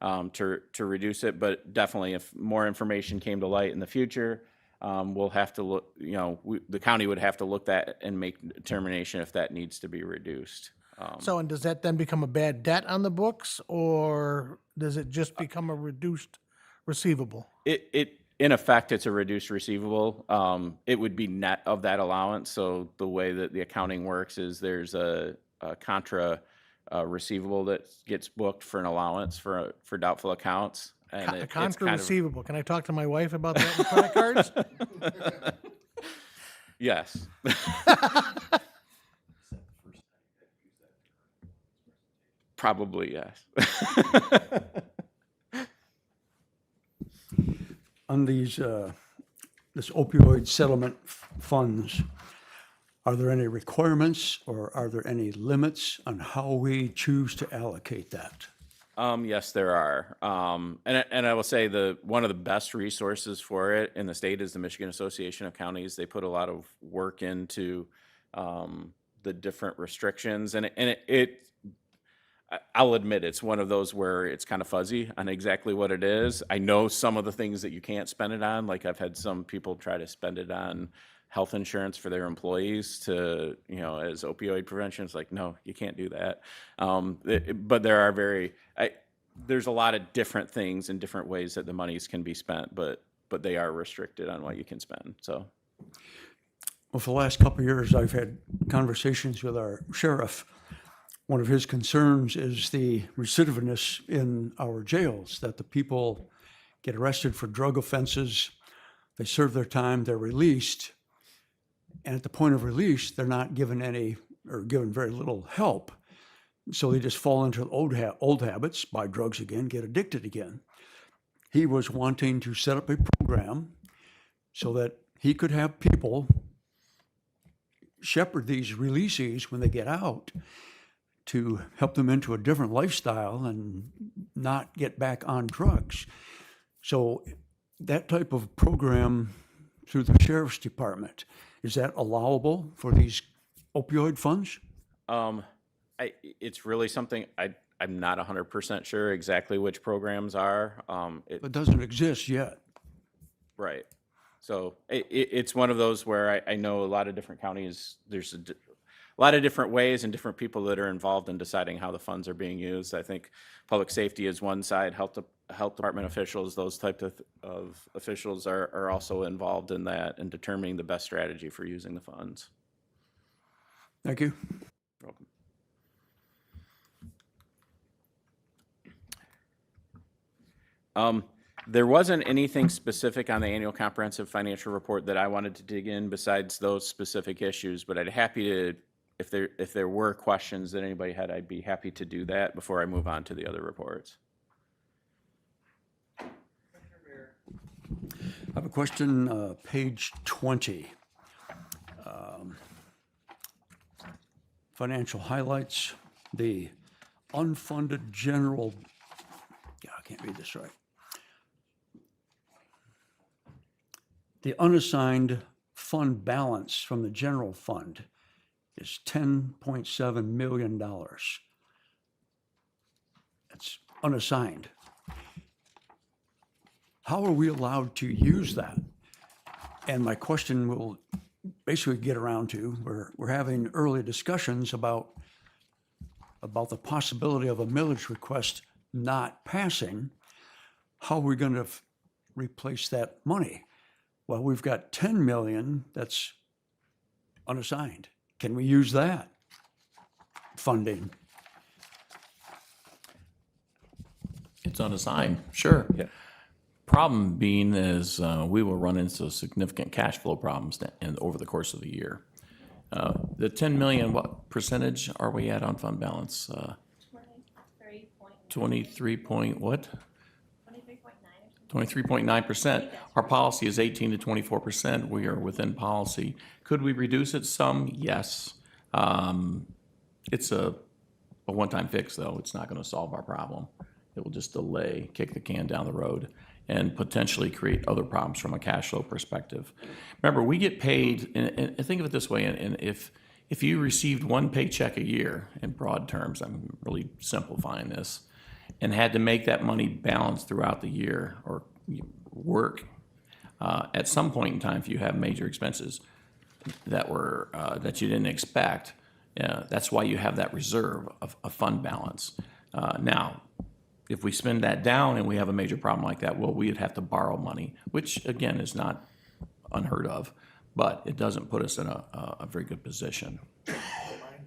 to reduce it. But definitely, if more information came to light in the future, we'll have to look. The county would have to look at and make a determination if that needs to be reduced. So, and does that then become a bad debt on the books, or does it just become a reduced receivable? In effect, it's a reduced receivable. It would be net of that allowance. So the way that the accounting works is there's a contra receivable that gets booked for an allowance for doubtful accounts. And A it's contra kind of, receivable. Can I talk to my wife about that in credit cards? yes. Probably, yes. On these, this opioid settlement funds, are there any requirements or are there any limits on how we choose to allocate that? Yes, there are. And I will say one of the best resources for it in the state is the Michigan Association of Counties. They put a lot of work into the different restrictions, and I'll admit it's one of those where it's kind of fuzzy on exactly what it is. I know some of the things that you can't spend it on. Like I've had some people try to spend it on health insurance for their employees to, as opioid prevention. It's like, no, you can't do that. But there's a lot of different things and different ways that the monies can be spent, but they are restricted on what you can spend. So. Well, for the last couple of years, I've had conversations with our sheriff. One of his concerns is the recidiveness in our jails, that the people get arrested for drug offenses, they serve their time, they're released, and at the point of release, they're not given given very little help. So they just fall into old habits, buy drugs again, get addicted again. He was wanting to set up a program so that he could have people shepherd these releasees when they get out to help them into a different lifestyle and not get back on drugs. So that type of program through the sheriff's department, is that allowable for these opioid funds? It's really something I'm not 100% sure exactly which programs are. It doesn't exist yet. Right. So it's one of those where I know a lot of different counties, there's a lot of different ways and different people that are involved in deciding how the funds are being used. I think public safety is one side, health department officials, those types of officials are also involved in that and determining the best strategy for using the funds. Thank you. You're welcome. There wasn't anything specific on the annual comprehensive financial report that I wanted to dig in besides those specific issues, but I'd happy to, if there were questions that anybody had, I'd be happy to do that before I move on to the other reports. I have a question, page 20. financial highlights, the unfunded general, I can't read this right. The unassigned fund balance from the general fund is $10.7 million. That's unassigned. How are we allowed to use that? And my question will basically get around to, we're having early discussions about the possibility of a millage request not passing. How are we going to replace that money? Well, we've got 10 million that's unassigned. Can we use that funding? It's unassigned, sure. Yeah. Problem being is we will run into significant cash flow problems over the course of the year. The 10 million, what percentage are we at on fund balance? 23 point what? 23.9%. Our policy is 18 to 24%. We are within policy. Could we reduce it some? Yes. It's a one-time fix, though. It's not going to solve our problem. It will just delay, kick the can down the road, and potentially create other problems from a cash flow perspective. Remember, we get paid, and think of it this way, and if you received one paycheck a year, in broad terms, I'm really simplifying this, and had to make that money balance throughout the year or work, at some point in time, if you have major expenses that were that you didn't expect, that's why you have that reserve of a fund balance. Now, if we spend that down and we have a major problem like that, well, we'd have to borrow money, which again is not unheard of, but it doesn't put us in a very good position. Remind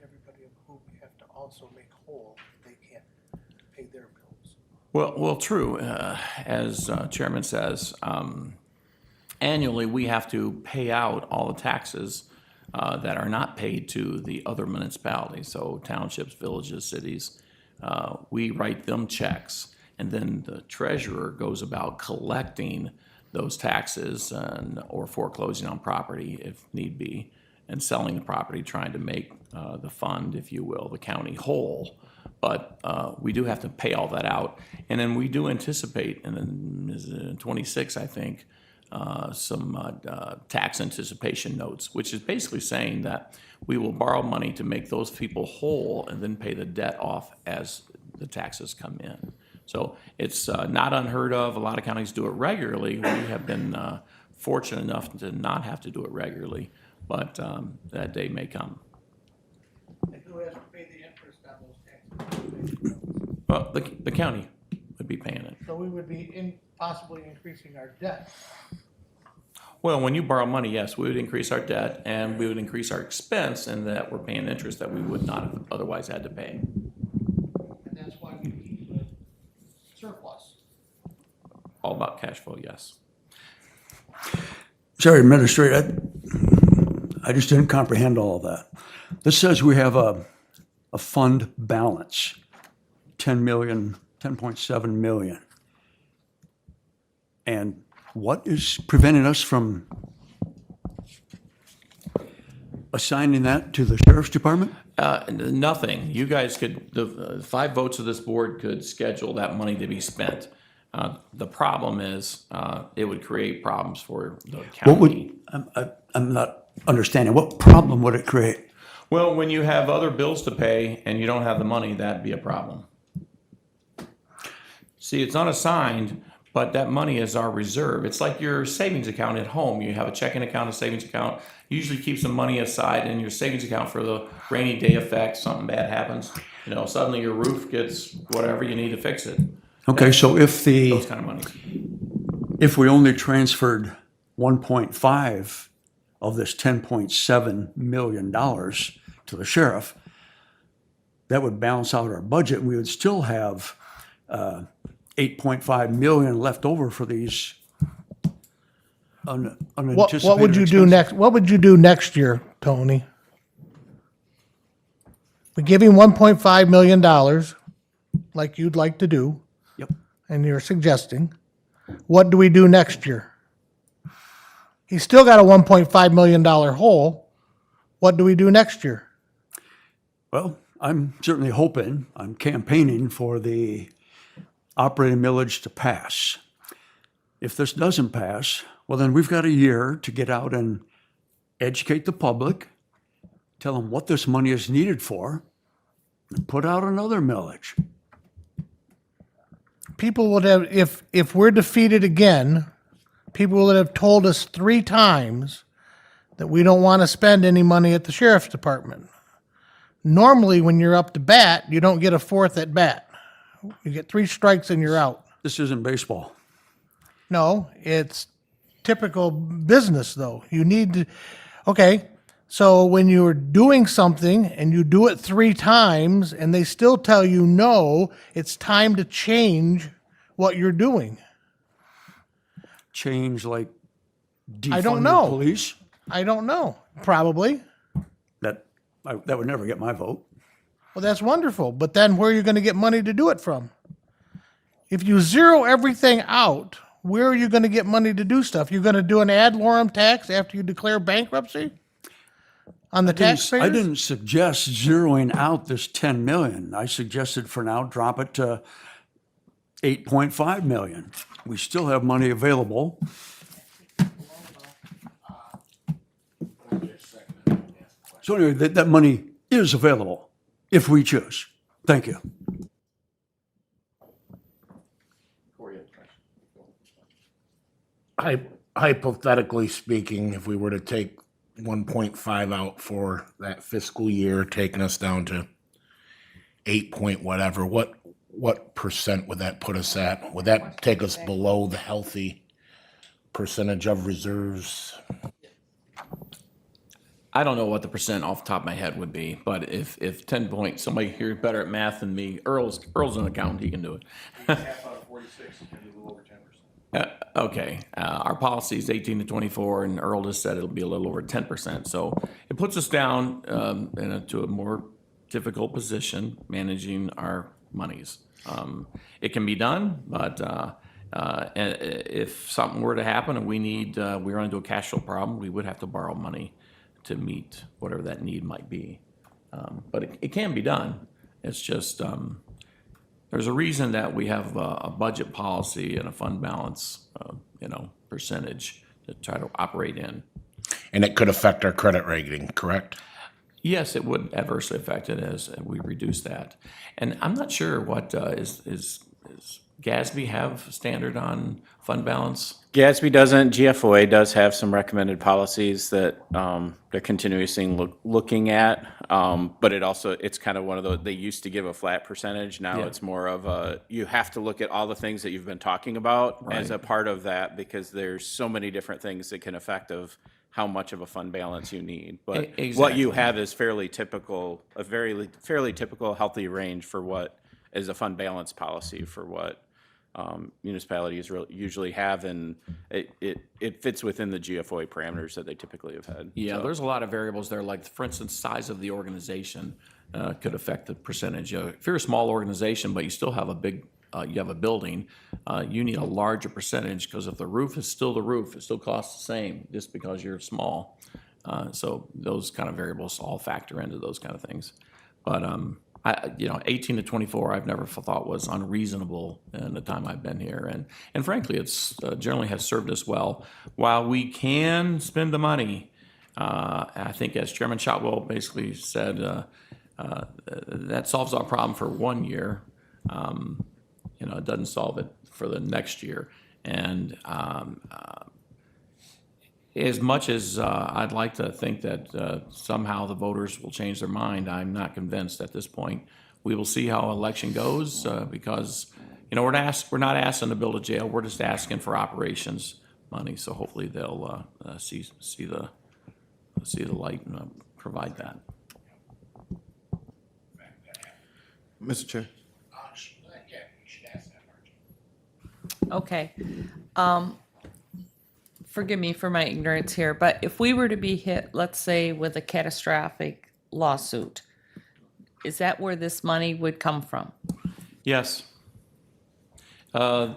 everybody of who we have to also make whole if they can't pay their bills. Well, true. As Chairman says, annually we have to pay out all the taxes that are not paid to the other municipalities, so townships, villages, cities. We write them checks, and then the treasurer goes about collecting those taxes or foreclosing on property if need be, and selling the property, trying to make the fund, if you will, the county whole. But we do have to pay all that out. And then we do anticipate, and in 26, I think, some tax anticipation notes, which is basically saying that we will borrow money to make those people whole and then pay the debt off as the taxes come in. So it's not unheard of. A lot of counties do it regularly. We have been fortunate enough to not have to do it regularly, but that day may come. And who has to pay the interest on those taxes? Well, the county would be paying it. So we would be possibly increasing our debt. Well, when you borrow money, yes, we would increase our debt and we would increase our expense, and that we're paying interest that we would not have otherwise had to pay. And that's why we keep the surplus. All about cash flow, yes. Sorry, Administrator, I just didn't comprehend all of that. This says we have a fund balance, 10 million, 10.7 million. And what is preventing us from assigning that to the sheriff's department? Nothing. You guys could, the 5 votes of this board could schedule that money to be spent. The problem is, it would create problems for the What would, county. I'm not understanding, what problem would it create? Well, when you have other bills to pay and you don't have the money, that'd be a problem. See, it's unassigned, but that money is our reserve. It's like your savings account at home. You have a checking account, a savings account. You usually keep some money aside in your savings account for the rainy day effect. Something bad happens. You know, suddenly your roof gets whatever, you need to fix it. Okay, so if Those kind of money. if we only transferred 1.5 of this $10.7 million to the sheriff, that would balance out our budget, and we would still have 8.5 million left over for these unanticipated What would you do expenses. next? What would you do next year, Tony? We give him $1.5 million, like you'd like to do, Yep. and you're suggesting. What do we do next year? He's still got a $1.5 million hole. What do we do next year? Well, I'm certainly hoping, I'm campaigning for the operating millage to pass. If this doesn't pass, well, then we've got a year to get out and educate the public, tell them what this money is needed for, and put out another millage. People would have, if we're defeated again, people would have told us 3 times that we don't want to spend any money at the sheriff's department. Normally, when you're up to bat, you don't get a 4th at bat. You get 3 strikes and you're out. This isn't baseball. No, it's typical business, though. You need to, okay, so when you're doing something and you do it 3 times and they still tell you no, it's time to change what you're doing. Change like I don't defund know. the police? I don't know, probably. That would never get my vote. Well, that's wonderful, but then where are you going to get money to do it from? If you zero everything out, where are you going to get money to do stuff? You're going to do an ad valorem tax after you declare bankruptcy on the taxpayers? I didn't suggest zeroing out this 10 million. I suggested for now, drop it to 8.5 million. We still have money available. So anyway, that money is available if we choose. Thank you. Hypothetically speaking, if we were to take 1.5 out for that fiscal year, taking us down to 8 point whatever, what percent would that put us at? Would that take us below the healthy percentage of reserves? I don't know what the percent off the top of my head would be, but if 10 points, somebody here better at math than me, Earl's an accountant, he can do it. Half out of 46 is going to be a little over 10%. Okay, our policy is 18 to 24, and Earl just said it'll be a little over 10%. So it puts us down to a more difficult position managing our monies. It can be done, but if something were to happen and we run into a cash flow problem, we would have to borrow money to meet whatever that need might be. But it can be done. It's just there's a reason that we have a budget policy and a fund balance, percentage to try to operate in. And it could affect our credit rating, correct? Yes, it would adversely affect it as we reduce that. And I'm not sure what is GASB have standard on fund balance? GASB doesn't. GFOA does have some recommended policies that they're continuously looking at. But it's kind of one of those, they used to give a flat percentage. Now it's more of you have to look at all the things that you've been talking about as a part of that, because there's so many different things that can affect of how much of a fund balance you need. But what you have is fairly typical, fairly typical healthy range for what is a fund balance policy for what municipalities usually have, and it fits within the GFOA parameters that they typically have had. Yeah, So- there's a lot of variables there, like, for instance, size of the organization could affect the percentage. If you're a small organization, but you still have you have a building, you need a larger percentage, because if the roof is still the roof, it still costs the same just because you're small. So those kind of variables all factor into those kind of things. But 18 to 24, I've never thought was unreasonable in the time I've been here, and frankly, it's generally has served us well. While we can spend the money, I think as Chairman Shotwell basically said, that solves our problem for 1 year. It doesn't solve it for the next year, and as much as I'd like to think that somehow the voters will change their mind, I'm not convinced at this point. We will see how election goes, because we're not asking to build a jail. We're just asking for operations money. So hopefully they'll see the light and provide that. Mr. Chair. Okay. Forgive me for my ignorance here, but if we were to be hit, let's say, with a catastrophic lawsuit, is that where this money would come from? Yes. To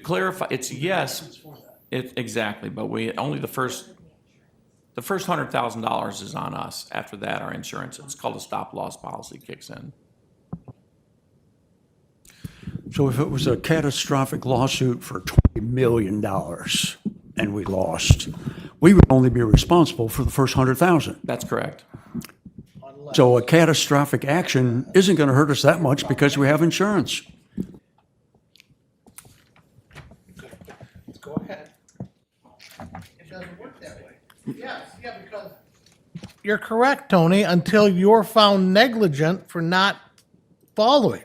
clarify, it's yes. Exactly, but only the first. The first $100,000 is on us. After that, our insurance, it's called a stop-loss policy, kicks in. So if it was a catastrophic lawsuit for $20 million and we lost, we would only be responsible for the first 100,000. That's correct. So a catastrophic action isn't going to hurt us that much because we have insurance. Go ahead. It doesn't work that way. Yes, yeah, because. You're correct, Tony, until you're found negligent for not following.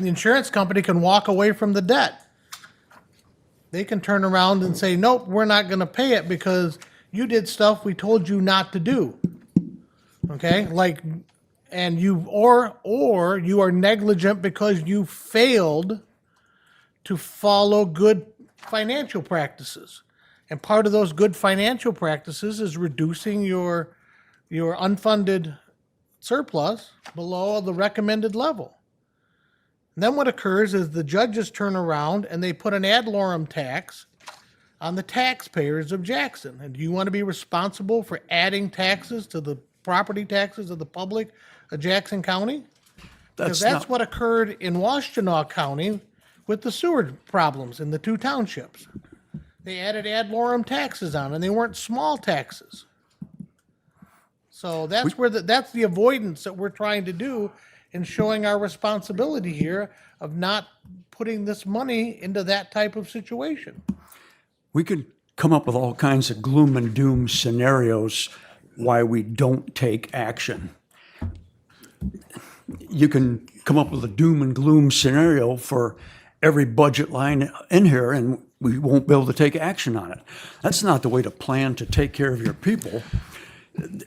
The insurance company can walk away from the debt. They can turn around and say, nope, we're not gonna pay it because you did stuff we told you not to do. Okay, like, and or you are negligent because you failed to follow good financial practices. And part of those good financial practices is reducing your unfunded surplus below the recommended level. And then what occurs is the judges turn around and they put an ad valorem tax on the taxpayers of Jackson. And do you want to be responsible for adding taxes to the property taxes of the public of Jackson County? Because that's not- what occurred in Washtenaw County with the sewer problems in the two townships. They added ad valorem taxes on, and they weren't small taxes. So that's that's the avoidance that we're trying to do in showing our responsibility here of not putting this money into that type of situation. We could come up with all kinds of gloom and doom scenarios why we don't take action. You can come up with a doom and gloom scenario for every budget line in here, and we won't be able to take action on it. That's not the way to plan to take care of your people.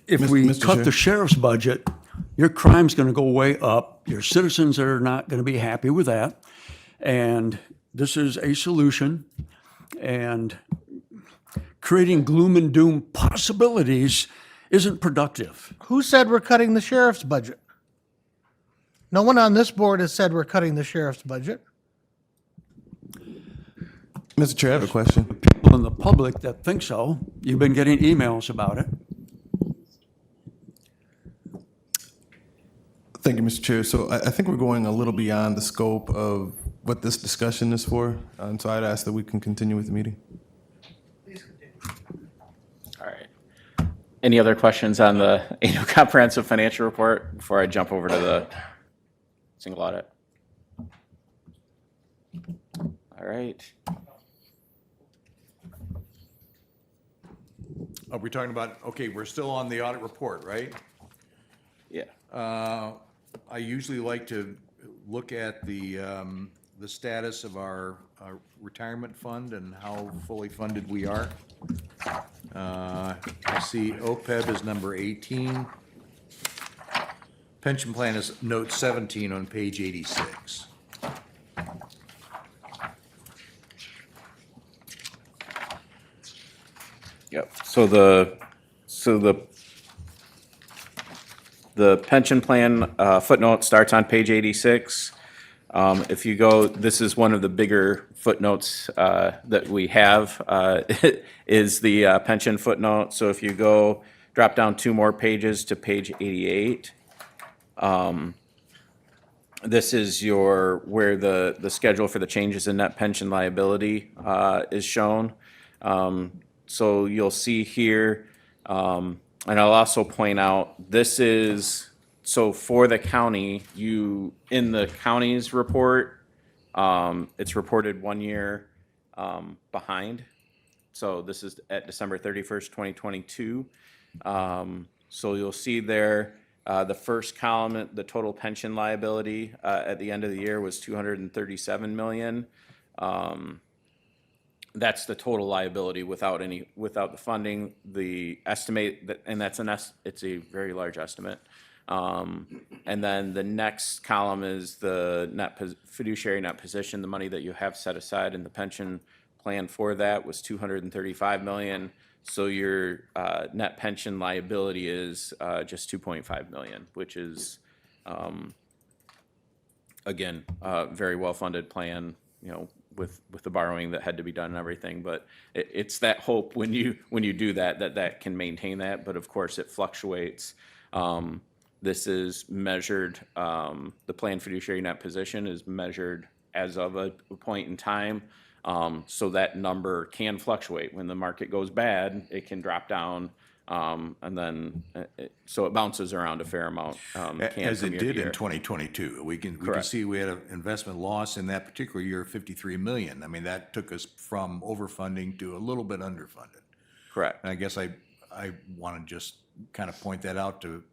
If we Mr. cut Chair? the sheriff's budget, your crime's going to go way up. Your citizens are not going to be happy with that. And this is a solution. And creating gloom and doom possibilities isn't productive. Who said we're cutting the sheriff's budget? No one on this board has said we're cutting the sheriff's budget. Mr. Chair, I have a question. People in the public that think so, you've been getting emails about it. Thank you, Mr. Chair. So I think we're going a little beyond the scope of what this discussion is for. And so I'd ask that we can continue with the meeting. All right. Any other questions on the annual comprehensive financial report before I jump over to the single audit? All right. Are we talking about, okay, we're still on the audit report, right? Yeah. I usually like to look at the status of our retirement fund and how fully funded we are. I see OPEB is number 18. Pension plan is note 17 on page 86. Yep. So the pension plan footnote starts on page 86. If you go, this is one of the bigger footnotes that we have, is the pension footnote. So if you go, drop down 2 more pages to page 88. This is where the schedule for the changes in net pension liability is shown. So you'll see here, and I'll also point out, this is, so for the county, in the county's report, it's reported 1 year behind. So this is at December 31st, 2022. So you'll see there, the first column, the total pension liability at the end of the year was $237 million. That's the total liability without the funding. The estimate that, and it's a very large estimate. And then the next column is the fiduciary net position, the money that you have set aside in the pension plan for that was $235 million. So your net pension liability is just $2.5 million, which is again a very well funded plan. with the borrowing that had to be done and everything. But it's that hope when you do that can maintain that. But of course, it fluctuates. This is measured, the planned fiduciary net position is measured as of a point in time. So that number can fluctuate. When the market goes bad, it can drop down. And then, so it bounces around a fair amount. As from it year to did in year. 2022. We can Correct. see we had an investment loss in that particular year of 53 million. I mean, that took us from overfunding to a little bit underfunded. Correct. And I guess I want to just kind of point that out to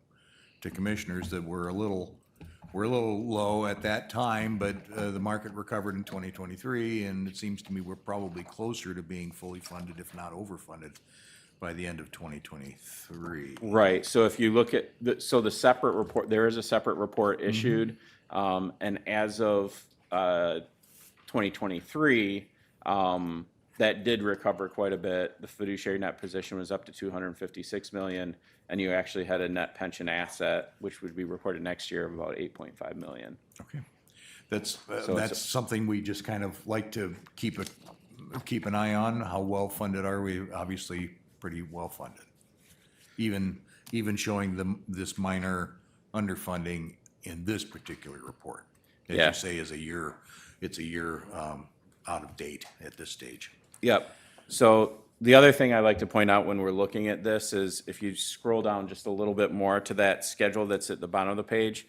commissioners that we're a little low at that time, but the market recovered in 2023, and it seems to me we're probably closer to being fully funded, if not overfunded, by the end of 2023. Right, so if you look at, the separate report, there is a separate report issued, and as of 2023, that did recover quite a bit. The fiduciary net position was up to 256 million, and you actually had a net pension asset, which would be reported next year, of about 8.5 million. Okay. That's it's- something we just kind of like to keep an eye on. How well-funded are we? Obviously, pretty well-funded. Even showing this minor underfunding in this particular report. As Yeah. you say, it's a year out of date at this stage. Yep. So the other thing I like to point out when we're looking at this is if you scroll down just a little bit more to that schedule that's at the bottom of the page,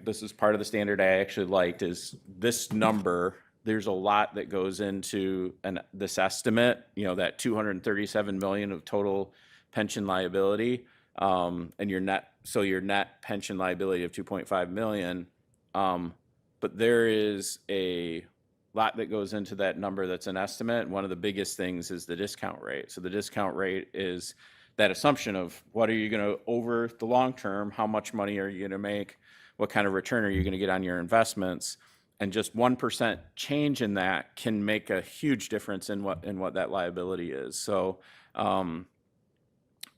this is part of the standard I actually liked, is this number. There's a lot that goes into this estimate, that 237 million of total pension liability, and your net pension liability of 2.5 million. But there is a lot that goes into that number that's an estimate. One of the biggest things is the discount rate. So the discount rate is that assumption of what are you going to, over the long term, how much money are you going to make? What kind of return are you going to get on your investments? And just 1% change in that can make a huge difference in what that liability is. So,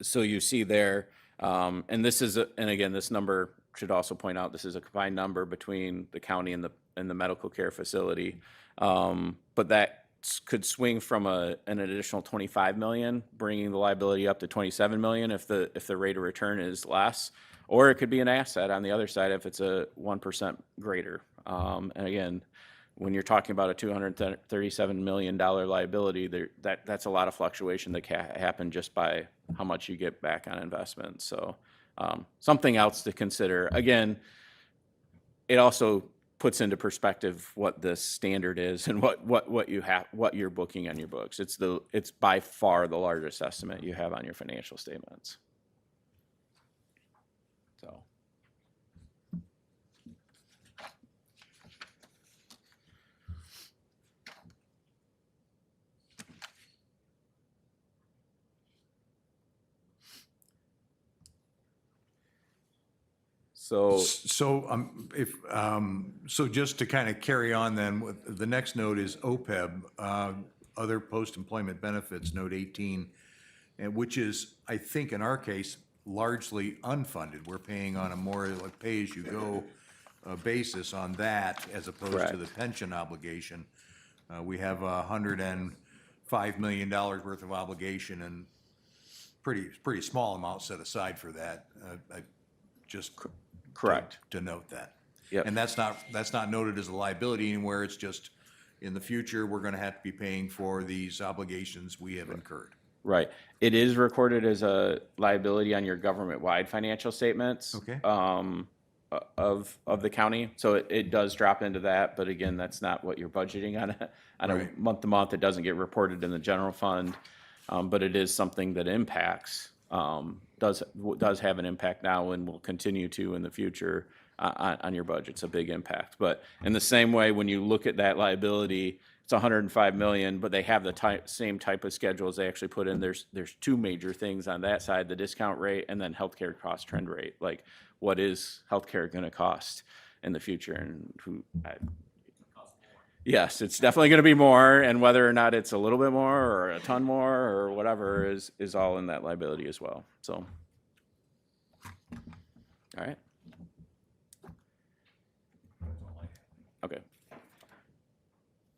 so you see there, and this is, and again, this number should also point out, this is a combined number between the county and the medical care facility. But that could swing from an additional 25 million, bringing the liability up to 27 million if the rate of return is less, or it could be an asset on the other side if it's a 1% greater. And again, when you're talking about a $237 million liability, that's a lot of fluctuation that can happen just by how much you get back on investment. So something else to consider. Again, it also puts into perspective what the standard is and what you're booking on your books. It's by far the largest estimate you have on your financial statements. So. So just to kind of carry on then, the next note is OPEB, other post-employment benefits, note 18, and which is, I think in our case, largely unfunded. We're paying on a more like pay-as-you-go basis on that as opposed to Correct. the pension obligation. We have $105 million worth of obligation and pretty small amount set aside for that. Just Correct. to note that. Yep. And that's not noted as a liability anywhere. It's just in the future, we're going to have to be paying for these obligations we have incurred. Right. It is recorded as a liability on your government-wide financial statements. Okay. Of the county, so it does drop into that, but again, that's not what you're budgeting on a Right. month to month. It doesn't get reported in the general fund, but it is something that impacts, does have an impact now and will continue to in the future on your budget. It's a big impact. But in the same way, when you look at that liability, it's 105 million, but they have the same type of schedules they actually put in. There's two major things on that side: the discount rate and then healthcare cost trend rate. Like, what is healthcare going to cost in the future, and yes, it's definitely going to be more, and whether or not it's a little bit more or a ton more or whatever is all in that liability as well. So, all right. Okay.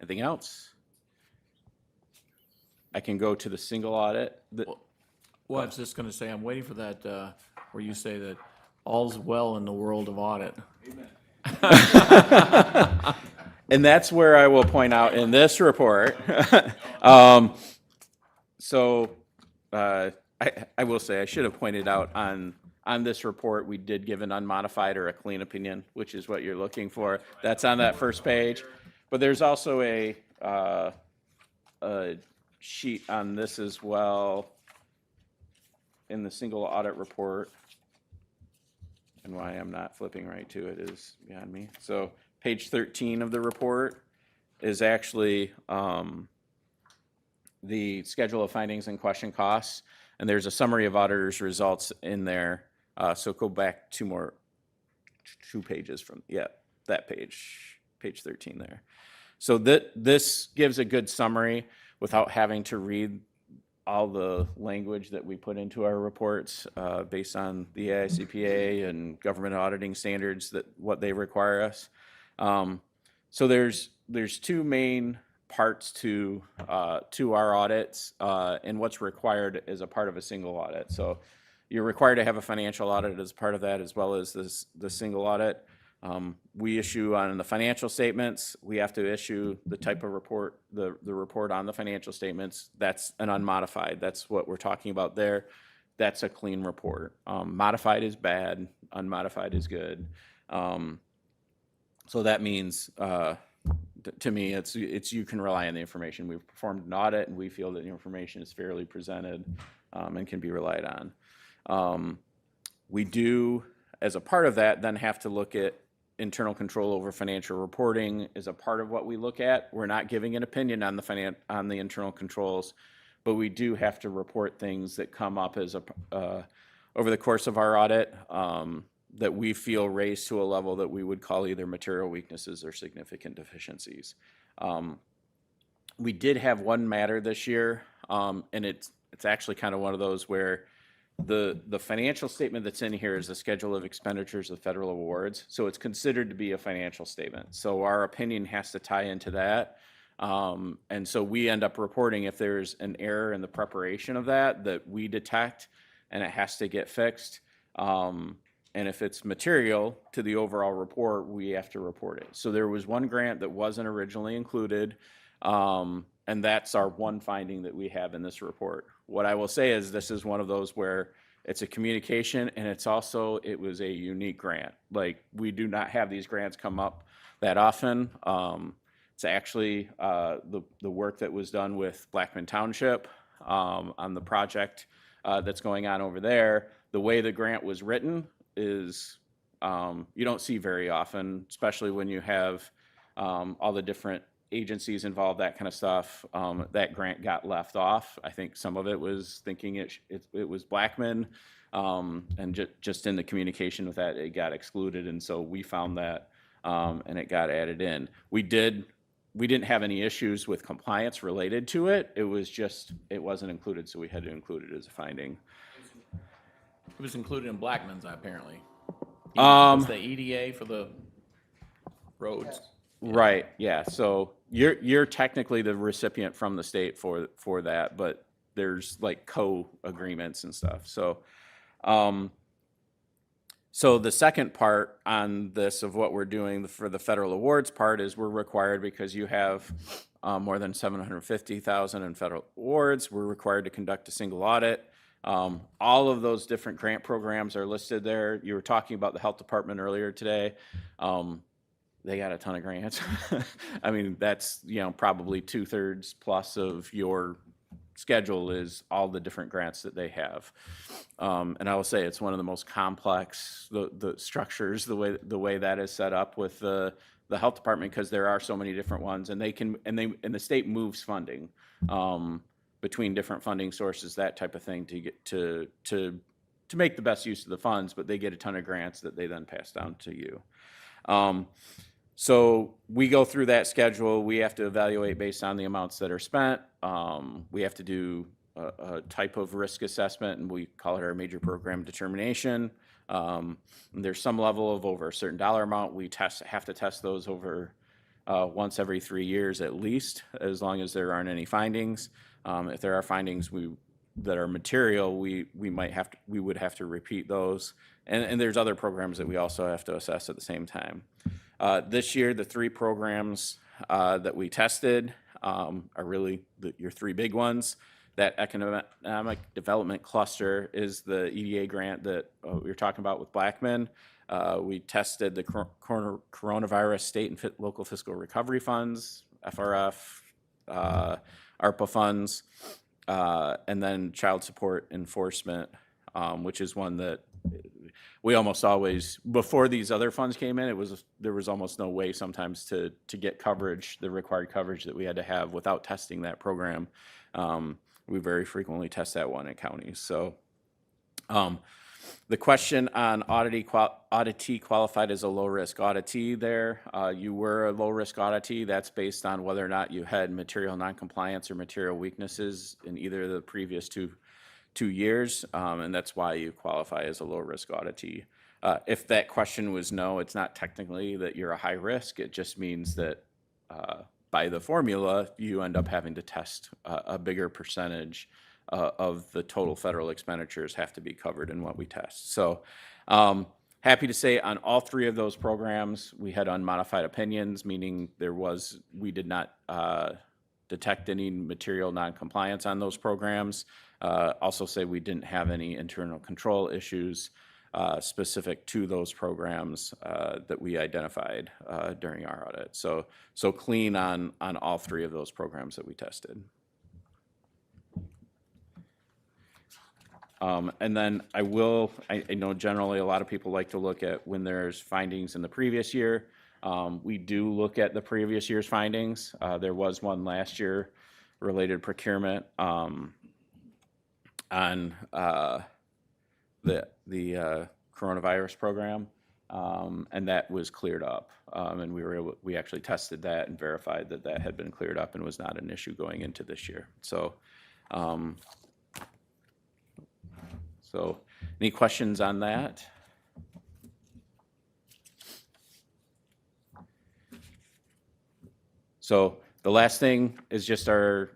Anything else? I can go to the single audit. Well, I was just gonna say, I'm waiting for that, where you say that all's well in the world of audit. And that's where I will point out in this report. I will say, I should have pointed out on this report, we did give an unmodified or a clean opinion, which is what you're looking for. That's on that first page. But there's also a sheet on this as well in the single audit report. And why I'm not flipping right to it is beyond me. So page 13 of the report is actually the schedule of findings and question costs. And there's a summary of auditors' results in there. So go back two pages from, that page 13 there. So this gives a good summary without having to read all the language that we put into our reports based on the AICPA and government auditing standards, that what they require us. So there's two main parts to our audits and what's required as a part of a single audit. So you're required to have a financial audit as part of that, as well as the single audit. We issue on the financial statements, we have to issue the type of report, the report on the financial statements. That's an unmodified. That's what we're talking about there. That's a clean report. Modified is bad, unmodified is good. So that means, to me, it's you can rely on the information. We've performed an audit and we feel that the information is fairly presented and can be relied on. We do, as a part of that, then have to look at internal control over financial reporting as a part of what we look at. We're not giving an opinion on the internal controls, but we do have to report things that come up as over the course of our audit that we feel raised to a level that we would call either material weaknesses or significant deficiencies. We did have one matter this year, and it's actually kind of one of those where the financial statement that's in here is the schedule of expenditures of federal awards. So it's considered to be a financial statement. So our opinion has to tie into that. And so we end up reporting if there's an error in the preparation of that we detect and it has to get fixed. And if it's material to the overall report, we have to report it. So there was one grant that wasn't originally included. And that's our one finding that we have in this report. What I will say is this is one of those where it's a communication and it was a unique grant. Like, we do not have these grants come up that often. It's actually the work that was done with Blackman Township on the project that's going on over there. The way the grant was written is you don't see very often, especially when you have all the different agencies involved, that kind of stuff. That grant got left off. I think some of it was thinking it was Blackman, and just in the communication with that, it got excluded, and so we found that, and it got added in. We didn't have any issues with compliance related to it. It was just, it wasn't included, so we had to include it as a finding. It was included in Blackman's, apparently. Was the EDA for the roads? Right, yeah, so you're technically the recipient from the state for that, but there's like co-agreements and stuff. So so the second part on this of what we're doing for the federal awards part is we're required, because you have more than $750,000 in federal awards, we're required to conduct a single audit. All of those different grant programs are listed there. You were talking about the health department earlier today. They got a ton of grants. I mean, that's, probably 2/3 plus of your schedule is all the different grants that they have. And I will say it's one of the most complex, the structures, the way that is set up with the health department, because there are so many different ones, and the state moves funding between different funding sources, that type of thing, to get to make the best use of the funds, but they get a ton of grants that they then pass down to you. So we go through that schedule. We have to evaluate based on the amounts that are spent. We have to do a type of risk assessment, and we call it our major program determination. There's some level of over a certain dollar amount. We have to test those over once every 3 years at least, as long as there aren't any findings. If there are findings that are material, we would have to repeat those. And there's other programs that we also have to assess at the same time. This year, the 3 programs that we tested are really your 3 big ones. That economic development cluster is the EDA grant that we were talking about with Blackman. We tested the coronavirus state and local fiscal recovery funds, FRF, ARPA funds, and then child support enforcement, which is one that we almost always, before these other funds came in, there was almost no way sometimes to get coverage, the required coverage that we had to have without testing that program. We very frequently test that one in counties. So the question on auditee qualified as a low-risk auditee there, you were a low-risk auditee. That's based on whether or not you had material noncompliance or material weaknesses in either of the previous two years, and that's why you qualify as a low-risk auditee. If that question was no, it's not technically that you're a high risk. It just means that by the formula, you end up having to test a bigger percentage of the total federal expenditures have to be covered in what we test. So happy to say on all 3 of those programs, we had unmodified opinions, meaning we did not detect any material noncompliance on those programs. Also say we didn't have any internal control issues specific to those programs that we identified during our audit. So clean on all 3 of those programs that we tested. And then I know generally a lot of people like to look at when there's findings in the previous year. We do look at the previous year's findings. There was one last year related procurement on the coronavirus program, and that was cleared up. And we actually tested that and verified that had been cleared up and was not an issue going into this year. So any questions on that? So the last thing is just our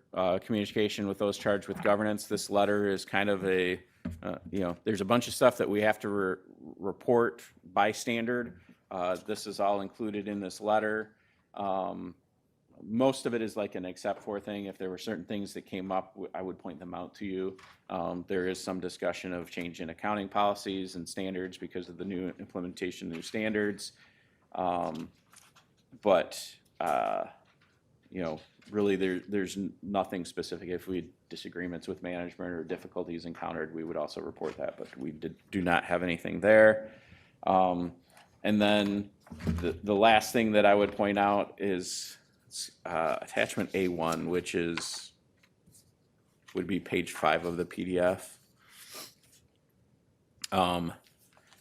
communication with those charged with governance. This letter is kind of there's a bunch of stuff that we have to report by standard. This is all included in this letter. Most of it is like an except for thing. If there were certain things that came up, I would point them out to you. There is some discussion of change in accounting policies and standards because of the new implementation of new standards. But really there's nothing specific. If we had disagreements with management or difficulties encountered, we would also report that, but we do not have anything there. And then the last thing that I would point out is attachment A1, which would be page 5 of the PDF.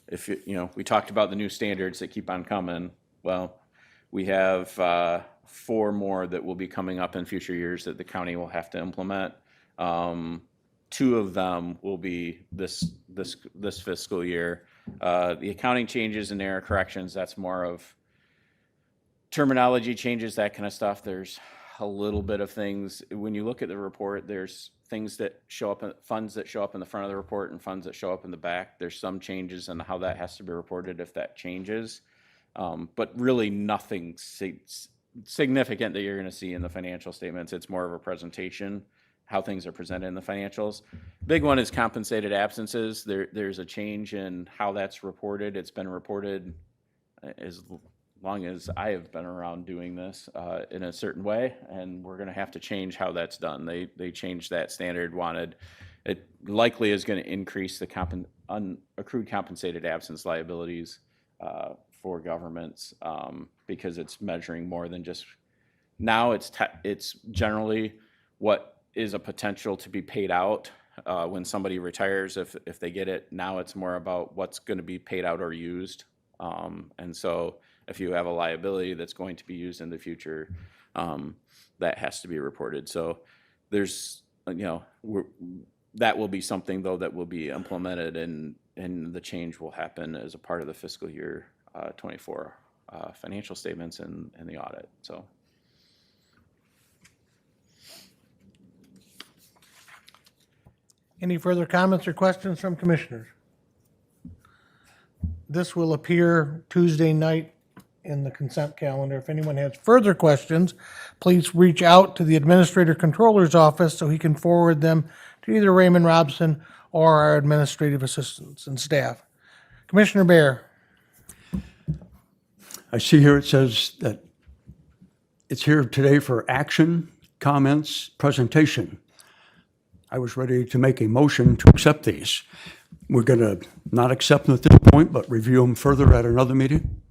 If we talked about the new standards that keep on coming. Well, we have 4 more that will be coming up in future years that the county will have to implement. 2 of them will be this fiscal year. The accounting changes and error corrections, that's more of terminology changes, that kind of stuff. There's a little bit of things. When you look at the report, there's things that show up, funds that show up in the front of the report and funds that show up in the back. There's some changes in how that has to be reported if that changes. But really nothing significant that you're going to see in the financial statements. It's more of a presentation, how things are presented in the financials. Big one is compensated absences. There's a change in how that's reported. It's been reported as long as I have been around doing this in a certain way, and we're going to have to change how that's done. They changed that standard, it likely is going to increase the accrued compensated absence liabilities for governments because it's measuring more than just, now it's generally what is a potential to be paid out when somebody retires if they get it. Now it's more about what's going to be paid out or used. And so if you have a liability that's going to be used in the future, that has to be reported. So there's, that will be something though that will be implemented, and the change will happen as a part of the fiscal year 24 financial statements and the audit, so. Any further comments or questions from commissioners? This will appear Tuesday night in the consent calendar. If anyone has further questions, please reach out to the Administrator Controller's office so he can forward them to either Raymond Robson or our administrative assistants and staff. Commissioner Bear. I see here it says that it's here today for action, comments, presentation. I was ready to make a motion to accept these. We're going to not accept them at this point, but review them further at another meeting.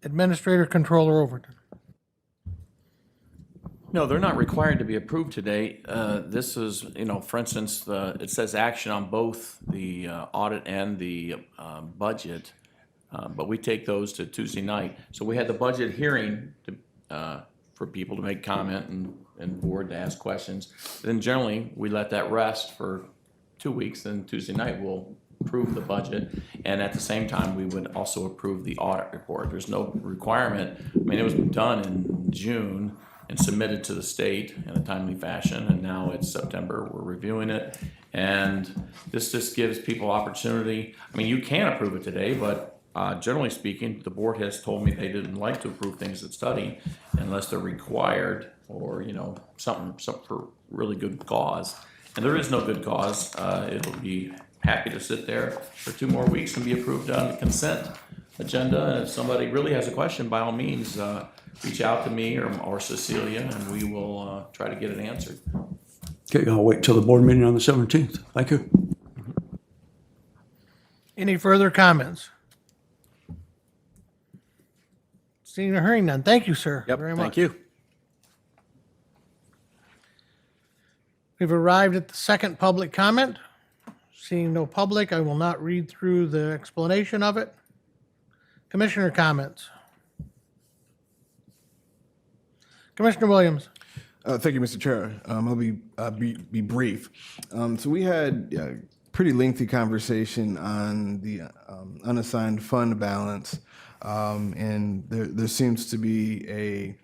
Administrator Controller Overton. No, they're not required to be approved today. This is, for instance, it says action on both the audit and the budget, but we take those to Tuesday night. So we had the budget hearing for people to make comment and board to ask questions. Then generally, we let that rest for 2 weeks, then Tuesday night we'll approve the budget, and at the same time, we would also approve the audit report. There's no requirement. I mean, it was done in June and submitted to the state in a timely fashion, and now it's September, we're reviewing it. And this just gives people opportunity. I mean, you can approve it today, but generally speaking, the board has told me they didn't like to approve things at study unless they're required or, something for really good cause. And there is no good cause. It'll be happy to sit there for 2 more weeks and be approved on the consent agenda. And if somebody really has a question, by all means, reach out to me or Cecilia, and we will try to get it answered. Okay, I'll wait till the board meeting on the 17th. Thank you. Any further comments? Seeing or hearing none. Thank you, sir. Yep, very much. thank you. We've arrived at the second public comment. Seeing no public, I will not read through the explanation of it. Commissioner comments. Commissioner Williams. Thank you, Mr. Chair. I'll be brief. So we had a pretty lengthy conversation on the unassigned fund balance, and there seems to be a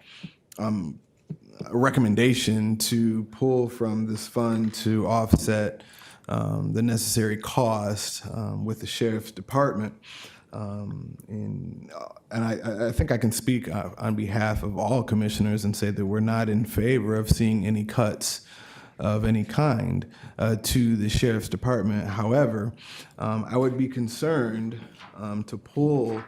recommendation to pull from this fund to offset the necessary cost with the sheriff's department. And I think I can speak on behalf of all commissioners and say that we're not in favor of seeing any cuts of any kind to the sheriff's department. However, I would be concerned to pull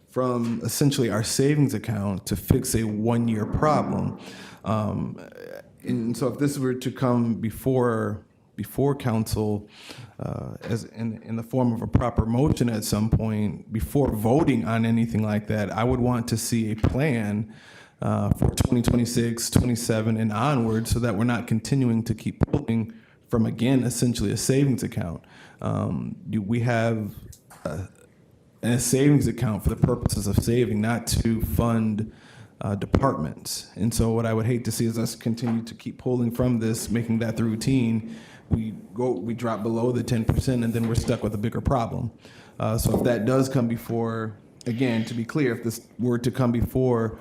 from essentially our savings account to fix a one-year problem. And so if this were to come before council as in the form of a proper motion at some point, before voting on anything like that, I would want to see a plan for 2026, 27 and onward, so that we're not continuing to keep pulling from, again, essentially a savings account. We have a savings account for the purposes of saving, not to fund departments. And so what I would hate to see is us continue to keep pulling from this, making that the routine. We drop below the 10%, and then we're stuck with a bigger problem. So if that does come before, again, to be clear, if this were to come before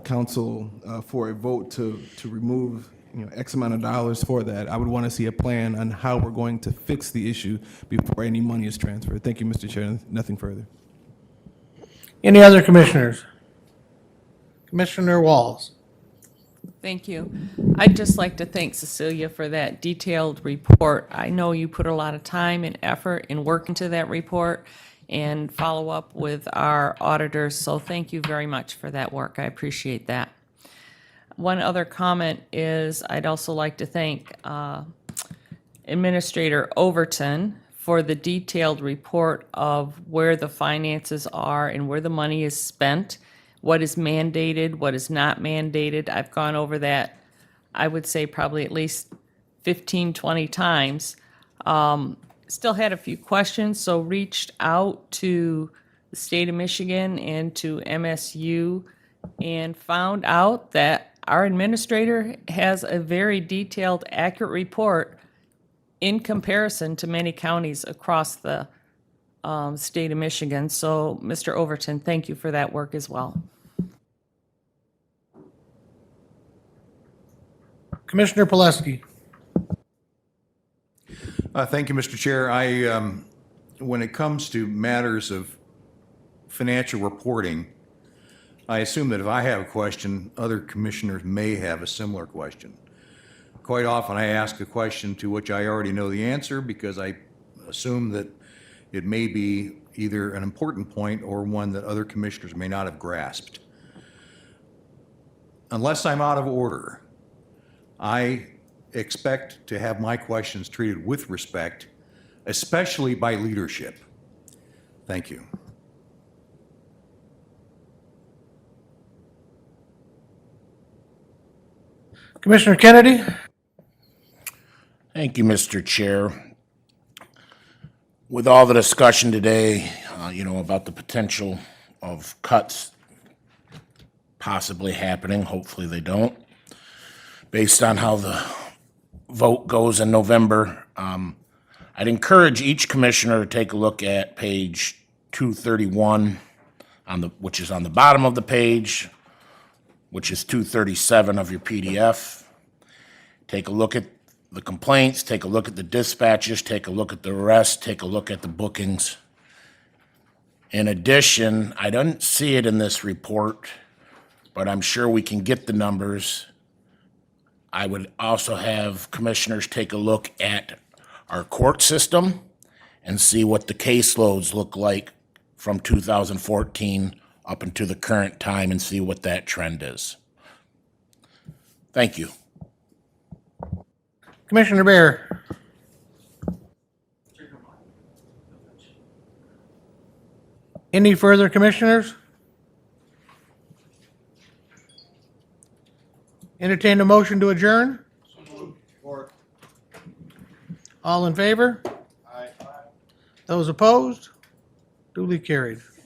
council for a vote to remove X amount of dollars for that, I would want to see a plan on how we're going to fix the issue before any money is transferred. Thank you, Mr. Chair. Nothing further. Any other commissioners? Commissioner Walls. Thank you. I'd just like to thank Cecilia for that detailed report. I know you put a lot of time and effort and work into that report and follow up with our auditors, so thank you very much for that work. I appreciate that. One other comment is I'd also like to thank Administrator Overton for the detailed report of where the finances are and where the money is spent, what is mandated, what is not mandated. I've gone over that, I would say probably at least 15, 20 times. Still had a few questions, so reached out to the state of Michigan and to MSU and found out that our administrator has a very detailed, accurate report in comparison to many counties across the state of Michigan. So, Mr. Overton, thank you for that work as well. Commissioner Pileski. Thank you, Mr. Chair. When it comes to matters of financial reporting, I assume that if I have a question, other commissioners may have a similar question. Quite often, I ask a question to which I already know the answer because I assume that it may be either an important point or one that other commissioners may not have grasped. Unless I'm out of order, I expect to have my questions treated with respect, especially by leadership. Thank you. Commissioner Kennedy. Thank you, Mr. Chair. With all the discussion today, about the potential of cuts possibly happening, hopefully they don't, based on how the vote goes in November, I'd encourage each commissioner to take a look at page 231, which is on the bottom of the page, which is 237 of your PDF. Take a look at the complaints, take a look at the dispatches, take a look at the arrests, take a look at the bookings. In addition, I didn't see it in this report, but I'm sure we can get the numbers. I would also have commissioners take a look at our court system and see what the caseloads look like from 2014 up into the current time and see what that trend is. Thank you. Commissioner Bear. Any further commissioners? Entertain a motion to adjourn? All in favor? Aye. Those opposed? Duly carried.